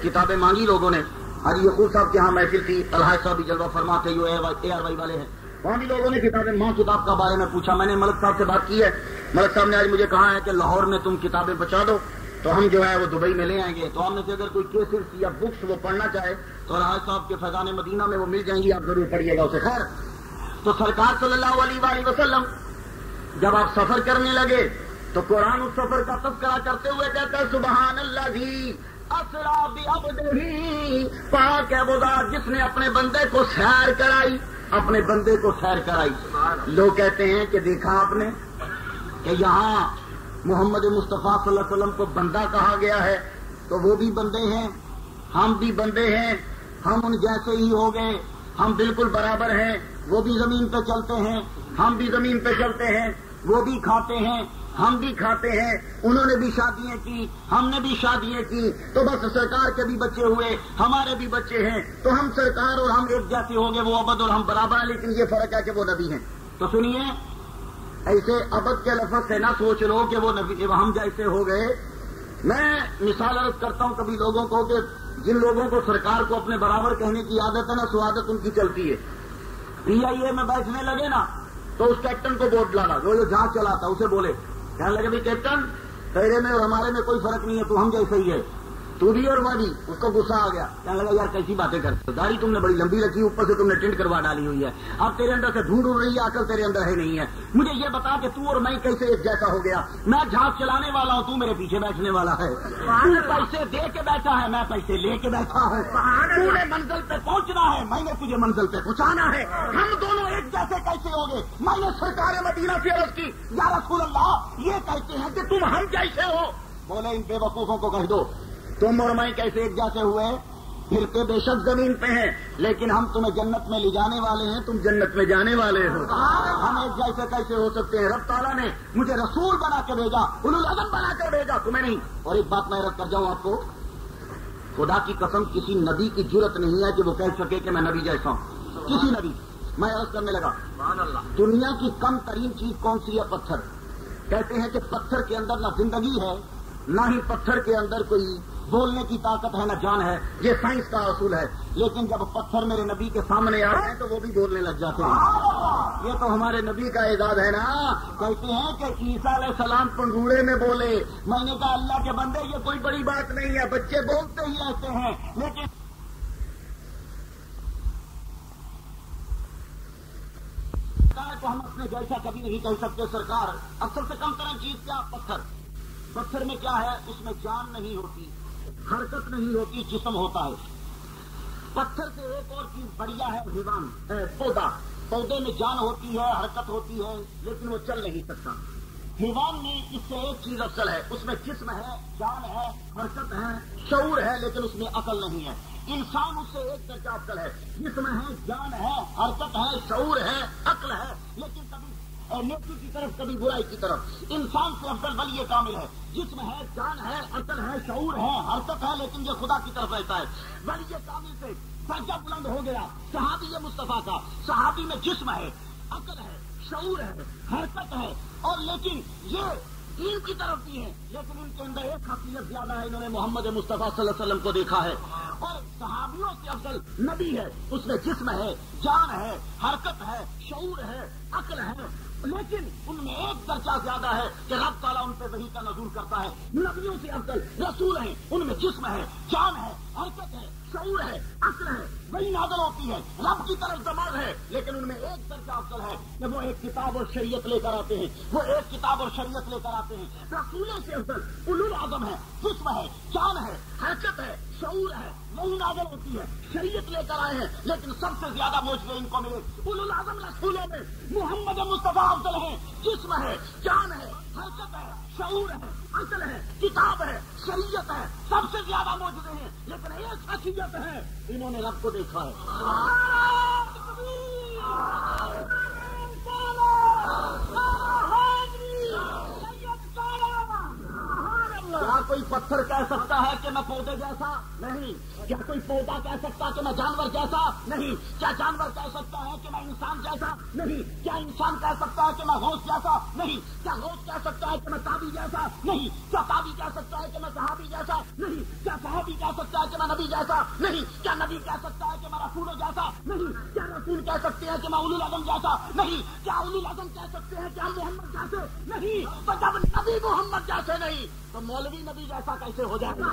کتابیں مانگی لوگوں نے، حاجی یعقوب صاحب کے ہاں محفل تھی، الحاج صاحب بھی جلوہ فرما تھے، جو اے آر وائی والے ہیں، وہاں بھی لوگوں نے کتابیں ماں کتاب کا بارے میں پوچھا۔ میں نے ملک صاحب سے بات کی ہے، ملک صاحب نے آج مجھے کہا ہے کہ لاہور میں تم کتابیں بچا دو تو ہم جو ہے وہ دبئی میں لے آئیں گے، تو ہم نے سے اگر کوئی کیسز یا بکس وہ پڑھنا چاہے تو الحاج صاحب کے فیضان مدینہ میں وہ مل جائیں گی، آپ ضرور پڑھیے گا اسے۔ خیر، تو سرکار صلی اللہ علیہ وآلہ وسلم جب آپ سفر کرنے لگے تو قرآن اس سفر کا تذکرہ کرتے ہوئے کہتا ہے سبحان الذی اسریٰ بعبدہ، پاک ہے وہ ذات جس نے اپنے بندے کو سیر کرائی، اپنے بندے کو سیر کرائی۔ لوگ کہتے ہیں کہ دیکھا آپ نے کہ یہاں محمد مصطفیٰ صلی اللہ علیہ وسلم کو بندہ کہا گیا ہے، تو وہ بھی بندے ہیں، ہم بھی بندے ہیں، ہم ان جیسے ہی ہو گئے، ہم بالکل برابر ہیں، وہ بھی زمین پہ چلتے ہیں، ہم بھی زمین پہ چلتے ہیں، وہ بھی کھاتے ہیں، ہم بھی کھاتے ہیں، انہوں نے بھی شادیاں کی، ہم نے بھی شادیاں کی، تو بس سرکار کے بھی بچے ہوئے، ہمارے بھی بچے ہیں، تو ہم سرکار اور ہم ایک جیسے ہو گئے، وہ عبد اور ہم برابر ہیں، لیکن یہ فرق ہے کہ وہ نبی ہیں۔ تو سنیے، ایسے عبد کے لفظ سے نہ سوچ لو کہ وہ نبی ہم جیسے ہو گئے۔ میں مثال عرض کرتا ہوں کبھی لوگوں کو کہ جن لوگوں کو سرکار کو اپنے برابر کہنے کی عادت ہے نا، سو عادت ان کی چلتی ہے۔ PIA میں بیٹھنے لگے نا تو اس کیپٹن کو ووٹ ڈالا، جو جہاز چلاتا اسے بولے، کہنے لگے بھائی کیپٹن تیرے میں اور ہمارے میں کوئی فرق نہیں ہے، تو ہم جیسے ہی ہے، تو بھی اور وہ بھی۔ اس کو غصہ آ گیا، کہنے لگا یار کیسی باتیں کرتے، داڑھی تم نے بڑی لمبی رکھی، اوپر سے تم نے ٹنٹ کروا ڈالی ہوئی ہے، اب تیرے اندر سے ڈھونڈ اڑ رہی ہے، عقل تیرے اندر ہے نہیں ہے، مجھے یہ بتا کہ تو اور میں کیسے ایک جیسا ہو گیا؟ میں جہاز چلانے والا ہوں، تو میرے پیچھے بیٹھنے والا ہے، تو پیسے دے کے بیٹھا ہے، میں پیسے لے کے بیٹھا ہوں، تو نے منزل پہ پہنچنا ہے، میں نے تجھے منزل پہ پہنچانا ہے، ہم دونوں ایک جیسے کیسے ہو گئے؟ میں نے سرکار مدینہ سے عرض کی یا رسول اللہ یہ کہتے ہیں کہ تم ہم جیسے ہو۔ بولے ان بے وقوفوں کو کہہ دو تم اور میں کیسے ایک جیسے ہوئے؟ پھرتے بے شک زمین پہ ہیں، لیکن ہم تمہیں جنت میں لے جانے والے ہیں، تم جنت میں جانے والے ہو، ہم ایک جیسے کیسے ہو سکتے ہیں؟ رب تعالیٰ نے مجھے رسول بنا کے بھیجا، اولو العزم بنا کر بھیجا، تمہیں نہیں۔ اور ایک بات میں عرض کر جاؤں آپ کو، خدا کی قسم کسی نبی کی جرت نہیں ہے کہ وہ کہہ سکے کہ میں نبی جیسا ہوں. کسی نبی. میں عرض کرنے لگا دنیا کی کم ترین چیز کون سی ہے؟ پتھر. کہتے ہیں کہ پتھر کے اندر نہ زندگی ہے نہ ہی پتھر کے اندر کوئی بولنے کی طاقت ہے نہ جان ہے. یہ سائنس کا اصول ہے. لیکن جب پتھر میرے نبی کے سامنے آتے ہیں تو وہ بھی بولنے لگ جاتے ہیں. یہ تو ہمارے نبی کا اعزاز ہے نا. کہتے ہیں کہ عیسیٰ علیہ السلام پنگوڑے میں بولے. میں نے کہا اللہ کے بندے یہ کوئی بڑی بات نہیں ہے، بچے بولتے ہی رہتے ہیں. لیکن تو ہم اپنے جیسا کبھی نہیں کہہ سکتے. سرکار اکثر سے کم ترین چیز کیا؟ پتھر. پتھر میں کیا ہے؟ اس میں جان نہیں ہوتی، حرکت نہیں ہوتی، جسم ہوتا ہے. پتھر سے ایک اور چیز بڑھیا ہے حیوان، پودا. پودے میں جان ہوتی ہے، حرکت ہوتی ہے، لیکن وہ چل نہیں سکتا. حیوان میں اس سے ایک چیز افضل ہے، اس میں جسم ہے، جان ہے، حرکت ہے، شعور ہے، لیکن اس میں عقل نہیں ہے. انسان اس سے ایک درجہ افضل ہے. جسم ہے، جان ہے، حرکت ہے، شعور ہے، عقل ہے، لیکن کبھی نیکی کی طرف کبھی برائی کی طرف. انسان سے افضل ولی کامل ہے. جسم ہے، جان ہے، عقل ہے، شعور ہے، حرکت ہے، لیکن یہ خدا کی طرف رہتا ہے. ولی کامل سے درجہ بلند ہو گیا صحابی مصطفیٰ کا. صحابی میں جسم ہے، عقل ہے، شعور ہے، حرکت ہے، اور لیکن یہ دین کی طرف بھی ہے، لیکن ان کے اندر ایک خاصیت زیادہ ہے. انہوں نے محمد مصطفیٰ صلی اللہ علیہ وسلم کو دیکھا ہے. اور صحابیوں سے افضل نبی ہے. اس میں جسم ہے، جان ہے، حرکت ہے، شعور ہے، عقل ہے، لیکن ان میں ایک درجہ زیادہ ہے کہ رب تعالیٰ ان پہ وحی کا نزول کرتا ہے. نبیوں سے افضل رسول ہیں. ان میں جسم ہے، جان ہے، حرکت ہے، شعور ہے، عقل ہے، وہی نازل ہوتی ہے، رب کی طرف ضمیر ہے. لیکن ان میں ایک درجہ افضل ہے کہ وہ ایک کتاب اور شریعت لے کر آتے ہیں. وہ ایک کتاب اور شریعت لے کر آتے ہیں. رسولوں سے افضل اولو العزم ہے. جسم ہے، جان ہے، حرکت ہے، شعور ہے، وہی نازل ہوتی ہے، شریعت لے کر آئے ہیں. لیکن سب سے زیادہ معجزے ان کو ملے اولو العزم رسولوں میں. محمد مصطفیٰ افضل ہے. جسم ہے، جان ہے، حرکت ہے، شعور ہے، عقل ہے، کتاب ہے، شریعت ہے، سب سے زیادہ معجزے ہیں. لیکن ایک خاصیت ہے، انہوں نے رب کو دیکھا ہے. کیا کوئی پتھر کہہ سکتا ہے کہ میں پودے جیسا؟ نہیں. کیا کوئی پودا کہہ سکتا کہ میں جانور جیسا؟ نہیں. کیا جانور کہہ سکتا ہے کہ میں انسان جیسا؟ نہیں. کیا انسان کہہ سکتا ہے کہ میں غوث جیسا؟ نہیں. کیا غوث کہہ سکتا ہے کہ میں تابی جیسا؟ نہیں. کیا تابی کہہ سکتا ہے کہ میں صحابی جیسا؟ نہیں. کیا صحابی کہہ سکتا ہے کہ میں نبی جیسا؟ نہیں. کیا نبی کہہ سکتا ہے کہ میں رسول جیسا؟ نہیں. کیا رسول کہہ سکتے ہیں کہ میں اولو العزم جیسا؟ نہیں. کیا اولو العزم کہہ سکتے ہیں کہ ہم محمد جیسے؟ نہیں. تو جب نبی محمد جیسے نہیں تو مولوی نبی جیسا کیسے ہو جائے گا؟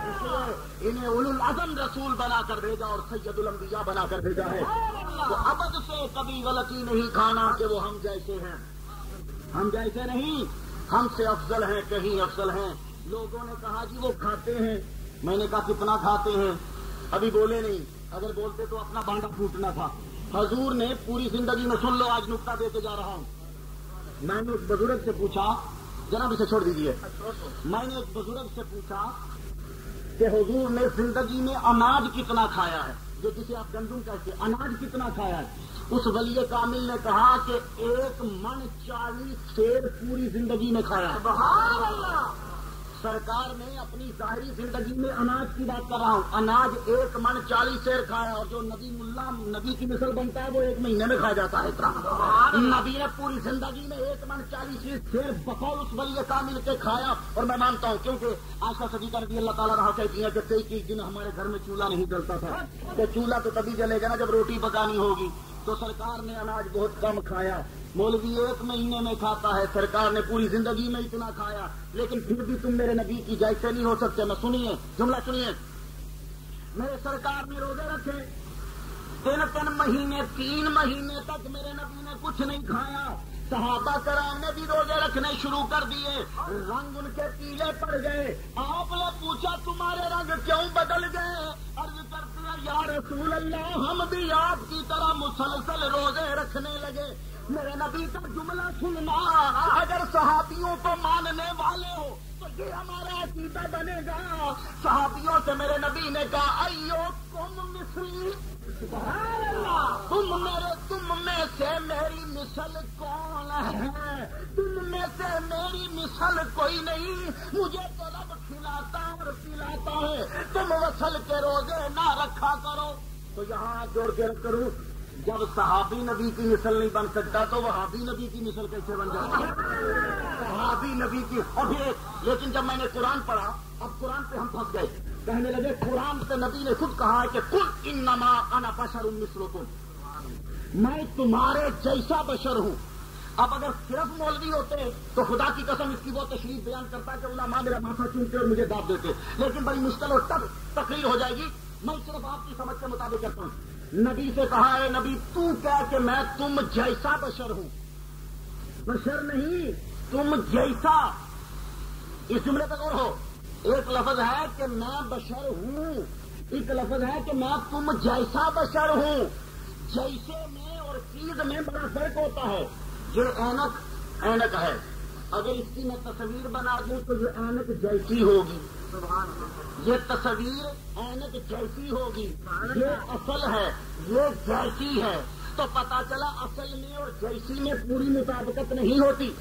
اس لیے انہیں اولو العزم رسول بنا کر بھیجا اور سید الانبیاء بنا کر بھیجا ہے. تو ابد سے کبھی غلطی نہیں کھانا کہ وہ ہم جیسے ہیں. ہم جیسے نہیں، ہم سے افضل ہیں، کہیں افضل ہیں. لوگوں نے کہا جی وہ کھاتے ہیں. میں نے کہا کتنا کھاتے ہیں؟ ابھی بولے نہیں. اگر بولتے تو اپنا بانڈا پھوٹنا تھا. حضور نے پوری زندگی میں، سن لو آج نکتہ دے کے جا رہا ہوں. میں نے ایک بزرگ سے پوچھا، جناب اسے چھوڑ دیجیے. میں نے ایک بزرگ سے پوچھا کہ حضور نے زندگی میں اناج کتنا کھایا ہے، جو جسے آپ گندم کہتے ہیں، اناج کتنا کھایا ہے؟ اس ولی کامل نے کہا کہ 1 من 40 سیر پوری زندگی میں کھایا. سبحان اللہ. سرکار نے اپنی ظاہری زندگی میں اناج کی بات کر رہا ہوں، اناج 1 من 40 سیر کھایا. اور جو نبی ملا نبی کی مثل بنتا ہے وہ 1 مہینے میں کھا جاتا ہے. اتنا نبی نے پوری زندگی میں 1 من 40 سیر بقول اس ولی کامل کے کھایا. اور میں مانتا ہوں کیونکہ عائشہ صدیقہ رضی اللہ تعالیٰ عنہا کہتی ہیں کہ 23 دن ہمارے گھر میں چولہا نہیں جلتا تھا. تو چولہا تو تبھی جلے گا نا جب روٹی پکانی ہوگی. تو سرکار نے اناج بہت کم کھایا. مولوی 1 مہینے میں کھاتا ہے، سرکار نے پوری زندگی میں اتنا کھایا. لیکن پھر بھی تم میرے نبی کی جیسے نہیں ہو سکتے. میں سنیے جملہ سنیے. میرے سرکار نے روزے رکھے 3 مہینے، 3 مہینے تک میرے نبی نے کچھ نہیں کھایا. صحابہ کرام نے بھی روزے رکھنے شروع کر دیے. رنگ ان کے پیلے پڑ گئے. آپ نے پوچھا تمہارے رنگ کیوں بدل گئے؟ عرض کرتے ہیں یا رسول اللہ ہم بھی آپ کی طرح مسلسل روزے رکھنے لگے. میرے نبی کا جملہ سننا، اگر صحابیوں کو ماننے والے ہو تو یہ ہمارا عقیدہ بنے گا. صحابیوں سے میرے نبی نے کہا ایو تم مثلی، تم میں سے میری مثل کون ہے؟ تم میں سے میری مثل کوئی نہیں. مجھے تو رب کھلاتا اور پلاتا کہتا ہے تم وصل کے روزے نہ رکھا کرو. تو یہاں جوڑ کے رکھ کروں، جب صحابی نبی کی مثل نہیں بن سکتا تو وہابی نبی کی مثل کیسے بن جاتا ہے؟ صحابی نبی کی. اور پھر لیکن جب میں نے قرآن پڑھا، اب قرآن پہ ہم پھنس گئے. کہنے لگے قرآن سے نبی نے خود کہا ہے کہ قل انما انا بشر مثلکم، میں تمہارے جیسا بشر ہوں. اب اگر صرف مولوی ہوتے تو خدا کی قسم اس کی وہ تشریح بیان کرتا کہ علماء میرا ماتھا چومتے اور مجھے داب دیتے، لیکن بڑی مشکل اور تب تقریر ہو جائے گی. میں صرف آپ کی سمجھ کے مطابق کرتا ہوں. نبی سے کہا ہے نبی تو کہہ کہ میں تم جیسا بشر ہوں، بشر نہیں تم جیسا. اس جملے تک اور ہو. ایک لفظ ہے کہ میں بشر ہوں، ایک لفظ ہے کہ میں تم جیسا بشر ہوں. جیسے میں اور چیز میں بڑا فرق ہوتا ہے. یہ اینک ہے، اگر اس کی میں تصویر بنا دوں تو یہ اینک جیسی ہوگی. یہ تصویر اینک جیسی ہوگی. یہ اصل ہے، یہ جیسی ہے. تو پتا چلا اصل میں اور جیسی میں پوری مطابقت نہیں ہوتی.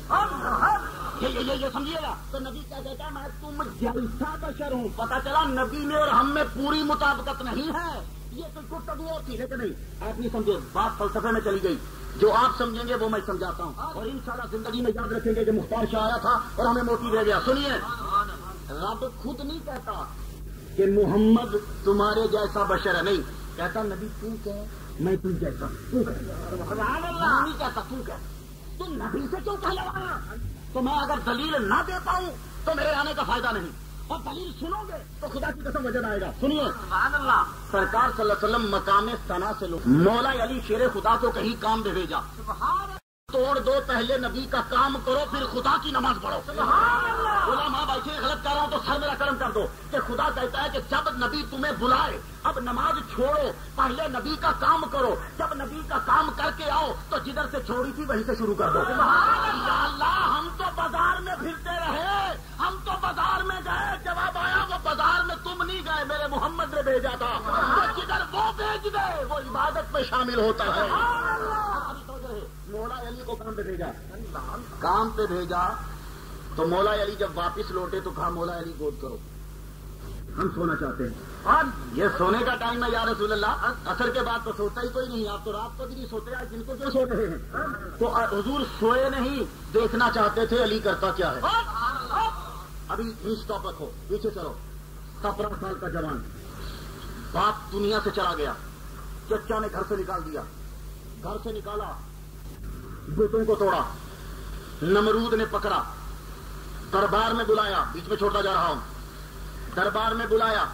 یہ سمجھیے گا. تو نبی کیا کہتا ہے میں تم جیسا بشر ہوں. پتا چلا نبی میں اور ہم میں پوری مطابقت نہیں ہے. یہ تو گفتگو ہوتی ہے کہ نہیں؟ آپ نہیں سمجھے، بات فلسفے میں چلی گئی. جو آپ سمجھیں گے وہ میں سمجھاتا ہوں، اور انشاءاللہ زندگی میں یاد رکھیں گے کہ مختار شاہ آیا تھا اور ہمیں موتی دے گیا. سنیے، رب خود نہیں کہتا کہ محمد تمہارے جیسا بشر ہے. نہیں کہتا نبی تو کہہ میں تم جیسا. تو نہیں کہتا تو کہہ. تم نبی سے کیوں کہلوایا؟ تو میں اگر دلیل نہ دے پاؤں تو میرے آنے کا فائدہ نہیں، اور دلیل سنو گے تو خدا کی قسم وجد آئے گا. سنیے، سرکار صلی اللہ علیہ وسلم مقام ثنا سے لو. مولا علی شیر خدا کو کہیں کام دے بھیجا، توڑ دو پہلے نبی کا کام کرو پھر خدا کی نماز پڑھو. علماء بیٹھے غلط کر رہا ہوں تو سر میرا کرم کر دو کہ خدا کہتا ہے کہ جب نبی تمہیں بلائے اب نماز چھوڑو، پہلے نبی کا کام کرو. جب نبی کا کام کر کے آؤ تو جدھر سے چھوڑی تھی وہیں سے شروع کر دو. یا اللہ، ہم تو بازار میں پھرتے رہے، ہم تو بازار میں گئے، جواب آیا وہ بازار میں تم نہیں گئے، میرے محمد نے بھیجا تھا. تو جدھر وہ بھیج دے وہ عبادت میں شامل ہوتا ہے. مولا علی کو کام پہ بھیجا، کام پہ بھیجا تو مولا علی جب واپس لوٹے تو کہا مولا علی گود کرو، ہم سونا چاہتے ہیں. یہ سونے کا ٹائم ہے یا رسول اللہ. اثر کے بعد تو سوتا ہی کوئی نہیں، آپ تو رات کو بھی نہیں سوتے، آج جن کو کیوں سو رہے ہیں؟ تو حضور سوئے نہیں، دیکھنا چاہتے تھے علی کرتا کیا ہے. ابھی اسٹاپ رکھو، پیچھے چلو. 17 سال کا جوان، باپ دنیا سے چلا گیا، چچا نے گھر سے نکال دیا، گھر سے نکالا، بتوں کو توڑا، نمرود نے پکڑا، دربار میں بلایا، بیچ میں چھوڑتا جا رہا ہوں، دربار میں بلایا،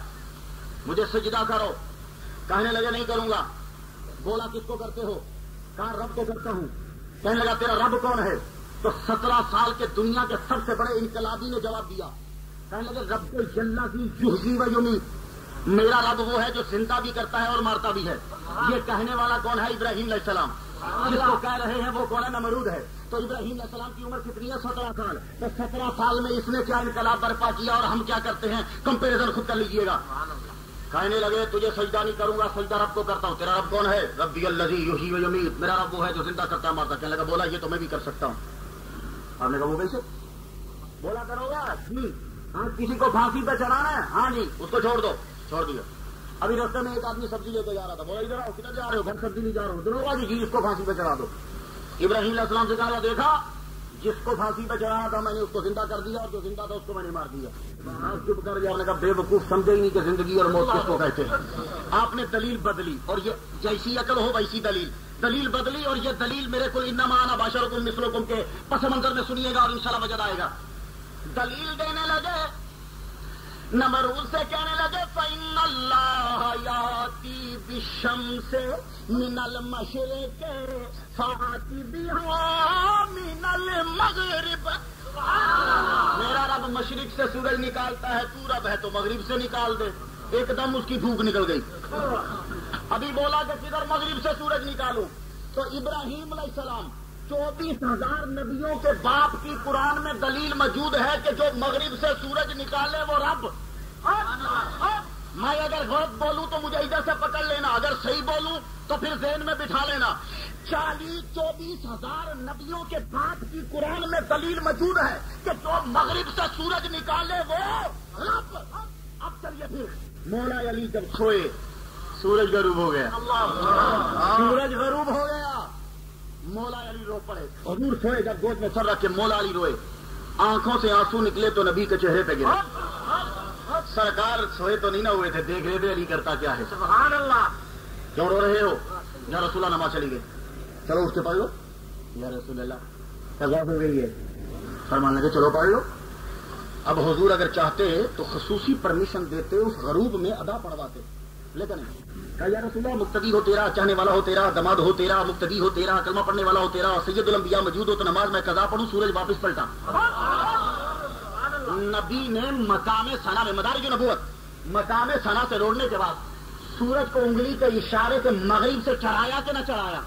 مجھے سجدہ کرو. کہنے لگے نہیں کروں گا. بولا کس کو کرتے ہو؟ کہا رب کو کرتا ہوں. کہنے لگا تیرا رب کون ہے؟ تو 17 سال کے دنیا کے سب سے بڑے انقلابی نے جواب دیا. کہنے لگے رب جلتی یحیی و یمیت، میرا رب وہ ہے جو زندہ بھی کرتا ہے اور مارتا بھی ہے. یہ کہنے والا کون ہے؟ ابراہیم علیہ السلام. جس کو کہہ رہے ہیں وہ کون ہے؟ نمرود ہے. تو ابراہیم علیہ السلام کی عمر کتنی ہے؟ 17 سال. تو 17 سال میں اس نے کیا انقلاب برپا کیا اور ہم کیا کرتے ہیں؟ کمپیریزن خود کر لیجئے گا. کہنے لگے تجھے سجدہ نہیں کروں گا، سجدہ رب کو کرتا ہوں. تیرا رب کون ہے؟ ربی الذی یحیی و یمیت، میرا رب وہ ہے جو زندہ کرتا ہے مارتا. کہنے لگا بولا یہ تو میں بھی کر سکتا ہوں. آپ نے کہا وہ کیسے؟ بولا کرو گا جی. ہاں کسی کو پھانسی پہ چڑھانا ہے؟ ہاں جی. اس کو چھوڑ دو. چھوڑ دیا. ابھی راستے میں ایک آدمی سبزی لے کے جا رہا تھا. بولا ادھر آؤ. کدھر جا رہے ہو؟ گھر سبزی نہیں جا رہا ہوں. ادھر ہوگا جی، اس کو پھانسی پہ چڑھا دو. ابراہیم علیہ السلام سے کہا دیکھا جس کو پھانسی پہ چڑھانا تھا میں نے اس کو زندہ کر دیا، اور جو زندہ تھا اس کو میں نے مار دیا. چپ کر گیا. کا بے وقوف سمجھے ہی نہیں کہ زندگی اور موت کس کو کہتے ہیں. آپ نے دلیل بدلی، اور یہ جیسی عقل ہو ویسی دلیل. دلیل بدلی اور یہ دلیل میرے کو انما انا بشرکم مثلکم کے پس منظر میں سنیے گا اور انشاءاللہ وجد آئے گا. دلیل دینے لگے، نمرود سے کہنے لگے فإن اللہ یاتی بالشمس من المشرق فآتی بہا من المغرب. میرا رب مشرق سے سورج نکالتا ہے، تو رب ہے تو مغرب سے نکال دے. ایک دم اس کی بھوک نکل گئی. ابھی بولا کہ کدھر مغرب سے سورج نکالوں. تو ابراہیم علیہ السلام 24,000 نبیوں کے باپ کی قرآن میں دلیل موجود ہے کہ جو مغرب سے سورج نکالے وہ رب. میں اگر غلط بولوں تو مجھے ادھر سے پکڑ لینا، اگر صحیح بولوں تو پھر ذہن میں بٹھا لینا. 24,000 نبیوں کے باپ کی قرآن میں دلیل موجود ہے کہ جو مغرب سے سورج نکالے وہ رب. اب اب چلیے پھر مولا علی جب سوئے سورج غروب ہو گیا، سورج غروب ہو گیا، مولا علی رو پڑے، حضور سوئے جب گود میں سر رکھ کے مولا علی روئے، آنکھوں سے آنسو نکلے تو نبی کے چہرے پہ گرے. سرکار سوئے تو نہیں نہ ہوئے تھے، دیکھ رہے تھے علی کرتا کیا ہے. سبحان اللہ. کیوں رو رہے ہو؟ یا رسول اللہ نماز چلی گئی. چلو اٹھ کے پڑھ لو. یا رسول اللہ قضا ہو گئی ہے. فرمان لگے چلو پڑھ لو. اب حضور اگر چاہتے تو خصوصی پرمیشن دیتے، اس غروب میں ادا پڑھواتے، لیکن کہا یا رسول اللہ مقتدی ہو تیرا، چاہنے والا ہو تیرا، دماد ہو تیرا، مقتدی ہو تیرا، کلمہ پڑھنے والا ہو تیرا، سید الانبیاء موجود ہو تو نماز میں قضا پڑھوں. سورج واپس پلٹا. نبی نے مقام ثنا میں، مدارج نبوت، مقام ثنا سے روڑنے کے بعد سورج کو انگلی کے اشارے سے مغرب سے چڑھایا کہ نہ چڑھایا؟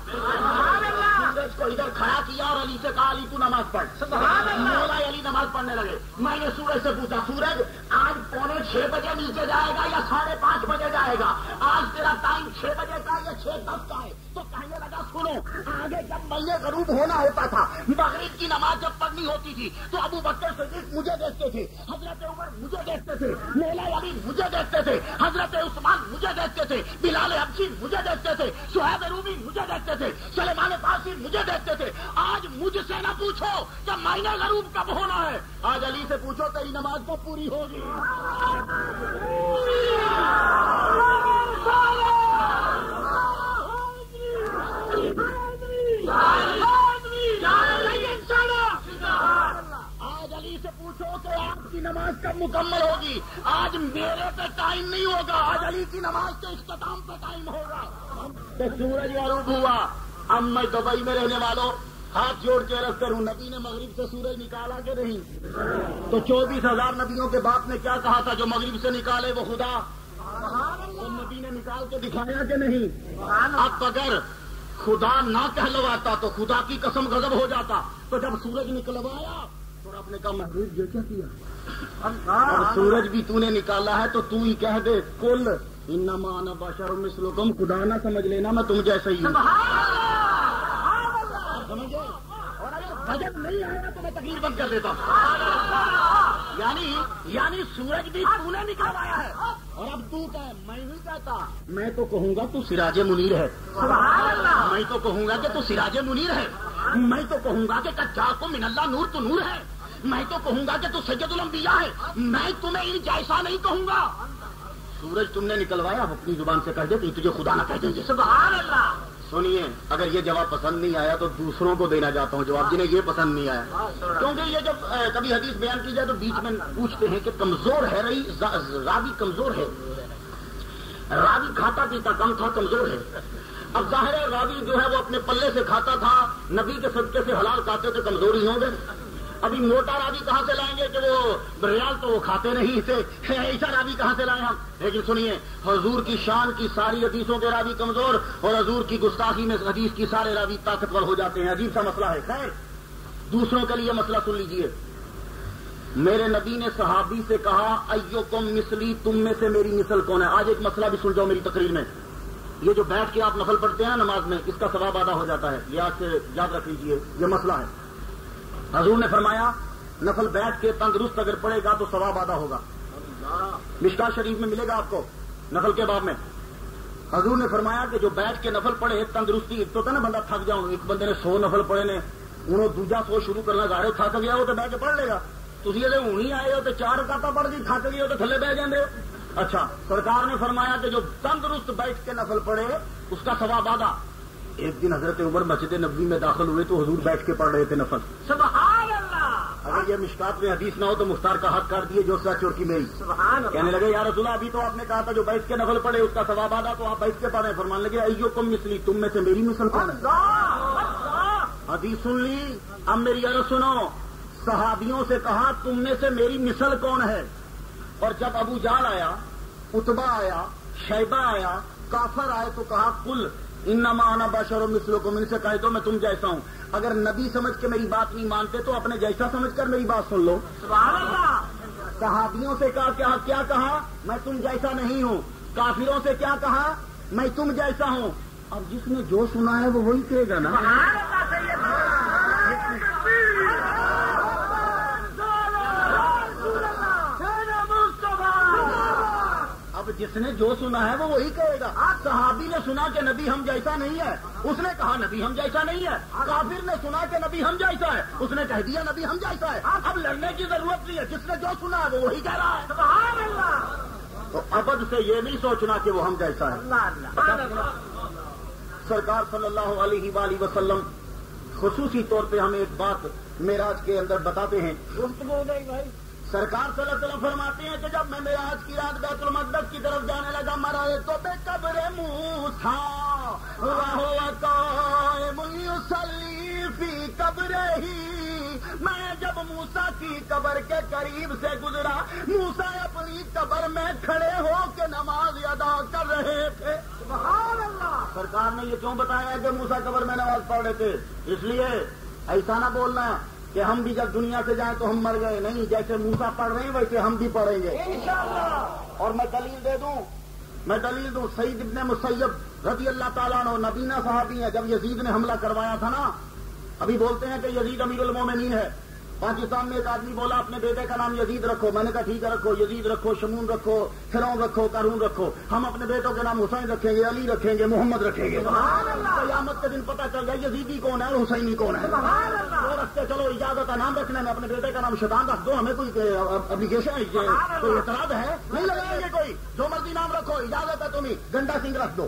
سورج کو ادھر کھڑا کیا اور علی سے کہا علی تو نماز پڑھ. مولا علی نماز پڑھنے لگے. میں نے سورج سے پوچھا سورج آج 5:45 بجے نیچے جائے گا یا 5:30 بجے جائے گا؟ آج تیرا ٹائم 6 بجے کا یا 6:10 کا ہے؟ تو کہنے لگا سنو، آگے جب مہینے غروب ہونا ہوتا تھا، مغرب کی نماز جب پڑھنی ہوتی تھی تو ابو بکر صدیق مجھے دیکھتے تھے، حضرت عمر مجھے دیکھتے تھے، مولا علی مجھے دیکھتے تھے، حضرت عثمان مجھے دیکھتے تھے، بلال حبشی مجھے دیکھتے تھے، صہیب رومی مجھے دیکھتے تھے، سلیمان فارسی مجھے دیکھتے تھے. آج مجھ سے نہ پوچھو کہ مہینے غروب کب ہونا ہے، آج علی سے پوچھو تیری نماز کو پوری ہوگی. آج علی سے پوچھو کہ آپ کی نماز کب مکمل ہوگی. آج میرے پہ ٹائم نہیں ہوگا، آج علی کی نماز کے اختتام پہ ٹائم ہوگا. تو سورج غروب ہوا. اب میں دبئی میں رہنے والوں ہاتھ جوڑ کے عرض کروں، نبی نے مغرب سے سورج نکالا کہ نہیں؟ تو 24,000 نبیوں کے باپ نے کیا کہا تھا جو مغرب سے نکالے وہ خدا؟ تو نبی نے نکال کے دکھایا کہ نہیں؟ اب اگر خدا نہ کہلواتا تو خدا کی قسم غضب ہو جاتا. تو جب سورج نکلوایا تو رب نے کہا محبوب یہ کیا کیا؟ اور سورج بھی تو نے نکالا ہے تو تو ہی کہہ دے کل انما انا بشر مثلکم، خدا نہ سمجھ لینا میں تم جیسے ہی ہوں. سمجھے؟ اور اگر بجٹ نہیں آیا تو میں تقریر بند کر دیتا ہوں. یعنی سورج بھی تو نے نکلوایا ہے. اور اب تو کہ میں نہیں کہتا، میں تو کہوں گا تو سراج منیر ہے. میں تو کہوں گا کہ تو سراج منیر ہے. میں تو کہوں گا کہ کجاکم من اللہ نور تو نور ہے. میں تو کہوں گا کہ تو سید الانبیاء ہے. میں تمہیں ان جیسا نہیں کہوں گا. سورج تم نے نکلوایا، اپنی زبان سے کہہ دے کہ تجھے خدا نہ کہہ دیں گے. سبحان اللہ. سنیے، اگر یہ جواب پسند نہیں آیا تو دوسروں کو دینا چاہتا ہوں جواب جنہیں یہ پسند نہیں آیا. کیونکہ یہ جب کبھی حدیث بیان کی جائے تو بیچ میں پوچھتے ہیں کہ کمزور ہے راوی کمزور ہے، راوی کھاتا پیتا کم تھا، کمزور ہے. اب ظاہر ہے راوی جو ہے وہ اپنے پلے سے کھاتا تھا، نبی کے صدقے سے حلال کھاتے تھے، کمزوری ہوں گے. ابھی موٹا راوی کہاں سے لائیں گے کہ وہ ریال تو وہ کھاتے نہیں تھے، ایسا راوی کہاں سے لائیں ہم. لیکن سنیے، حضور کی شان کی ساری حدیثوں کے راوی کمزور اور حضور کی گستاخی میں حدیث کی سارے راوی طاقتور ہو جاتے ہیں. عجیب سا مسئلہ ہے. خیر، دوسروں کے لیے مسئلہ سن لیجئے. میرے نبی نے صحابی سے کہا ایوکم مثلی، تم میں سے میری مثل کون ہے؟ آج ایک مسئلہ بھی سن جاؤ میری تقریر میں. یہ جو بیٹھ کے آپ نفل پڑھتے ہیں نماز میں، اس کا ثواب ادا ہو جاتا ہے. یہ آج سے یاد رکھ لیجئے، یہ مسئلہ ہے. حضور نے فرمایا نفل بیٹھ کے تندرست اگر پڑے گا تو ثواب ادا ہوگا. مشکات شریف میں ملے گا آپ کو نفل کے باب میں. حضور نے فرمایا کہ جو بیٹھ کے نفل پڑھے تندرستی. ایک تو تھا نا بندہ تھک جاؤں، ایک بندے نے 100 نفل پڑھے نے، انہوں دوجا 100 شروع کرنا ظاہر تھک گیا وہ تو بیٹھ کے پڑھ لے گا. تھی ہونی آئے ہو تو 4 رکعتاں پڑھ دی، تھک گئے ہو تو تھلے بہ جاندے ہو. اچھا، سرکار نے فرمایا کہ جو تندرست بیٹھ کے نفل پڑھے اس کا ثواب آدھا. ایک دن حضرت عمر مسجد نبوی میں داخل ہوئے تو حضور بیٹھ کے پڑھ رہے تھے نفل. سبحان اللہ. اگر یہ مشکات میں حدیث نہ ہو تو مختار کا حق کر دیے جو سچ اور کی میری. کہنے لگے یا رسول اللہ ابھی تو آپ نے کہا تھا جو بیٹھ کے نفل پڑھے اس کا ثواب آدھا، تو آپ بیٹھ کے پڑھیں. فرمان لگے ایوکم مثلی، تم میں سے میری مثل کون ہے؟ حدیث سن لی. اب میری عرض سنو. صحابیوں سے کہا تم میں سے میری مثل کون ہے؟ اور جب ابو جہل آیا، عتبہ آیا، شیبہ آیا، کافر آئے تو کہا کل انما انا بشر مثلکم، ان سے کہہ دو میں تم جیسا ہوں. اگر نبی سمجھ کے میری بات نہیں مانتے تو اپنے جیسا سمجھ کر میری بات سن لو. سبحان اللہ. صحابیوں سے کیا کہا؟ میں تم جیسا نہیں ہوں. کافروں سے کیا کہا؟ میں تم جیسا ہوں. اب جس نے جو سنا ہے وہ وہی کہے گا نا. نے جو سنا ہے وہ وہی کہے گا. صحابی نے سنا کہ نبی ہم جیسا نہیں ہے, اس نے کہا نبی ہم جیسا نہیں ہے. کافر نے سنا کہ نبی ہم جیسا ہے, اس نے کہہ دیا نبی ہم جیسا ہے. اب لڑنے کی ضرورت نہیں ہے, جس نے جو سنا ہے وہ وہی کہہ رہا ہے. سبحان اللہ. تو ابد سے یہ نہیں سوچنا کہ وہ ہم جیسا ہے. سرکار صلی اللہ علیہ وآلہ وسلم خصوصی طور پہ ہمیں ایک بات معراج کے اندر بتاتے ہیں. سرکار صلی اللہ علیہ وسلم فرماتے ہیں کہ جب میں معراج کی رات بیت المقدس کی طرف جانے لگا, مرائے تو بے قبر موسیٰ وہو قائم یصلی فی قبرہ. میں جب موسیٰ کی قبر کے قریب سے گزرا, موسیٰ اپنی قبر میں کھڑے ہو کے نماز ادا کر رہے تھے. سبحان اللہ. سرکار نے یہ کیوں بتایا کہ موسیٰ قبر میں نماز پڑھ رہے تھے؟ اس لیے ایسا نہ بولنا کہ ہم بھی جب دنیا سے جائیں تو ہم مر گئے. نہیں, جیسے موسیٰ پڑھ رہے ہیں ویسے ہم بھی پڑھیں گے انشاءاللہ. اور میں دلیل دوں, سعید ابن مسیب رضی اللہ تعالیٰ عنہ نبینا صحابی ہیں. جب یزید نے حملہ کروایا تھا نا, ابھی بولتے ہیں کہ یزید امیر المومنین ہے. پاکستان میں ایک آدمی بولا اپنے بیٹے کا نام یزید رکھو. میں نے کہا ٹھیک ہے رکھو, یزید رکھو, شمون رکھو, فرعون رکھو, قارون رکھو. ہم اپنے بیٹوں کے نام حسین رکھیں گے, علی رکھیں گے, محمد رکھیں گے. قیامت کے دن پتہ چل جائے یزیدی کون ہے اور حسینی کون ہے. وہ رکھتے چلو اجازت ہے نام رکھنے میں, اپنے بیٹے کا نام شیطان رکھ دو, ہمیں کوئی اپلیکیشن ہے, کوئی اعتراض ہے نہیں لگائیں گے. کوئی جو مرضی نام رکھو, اجازت ہے تمہیں. گنڈا سنگھ رکھ دو,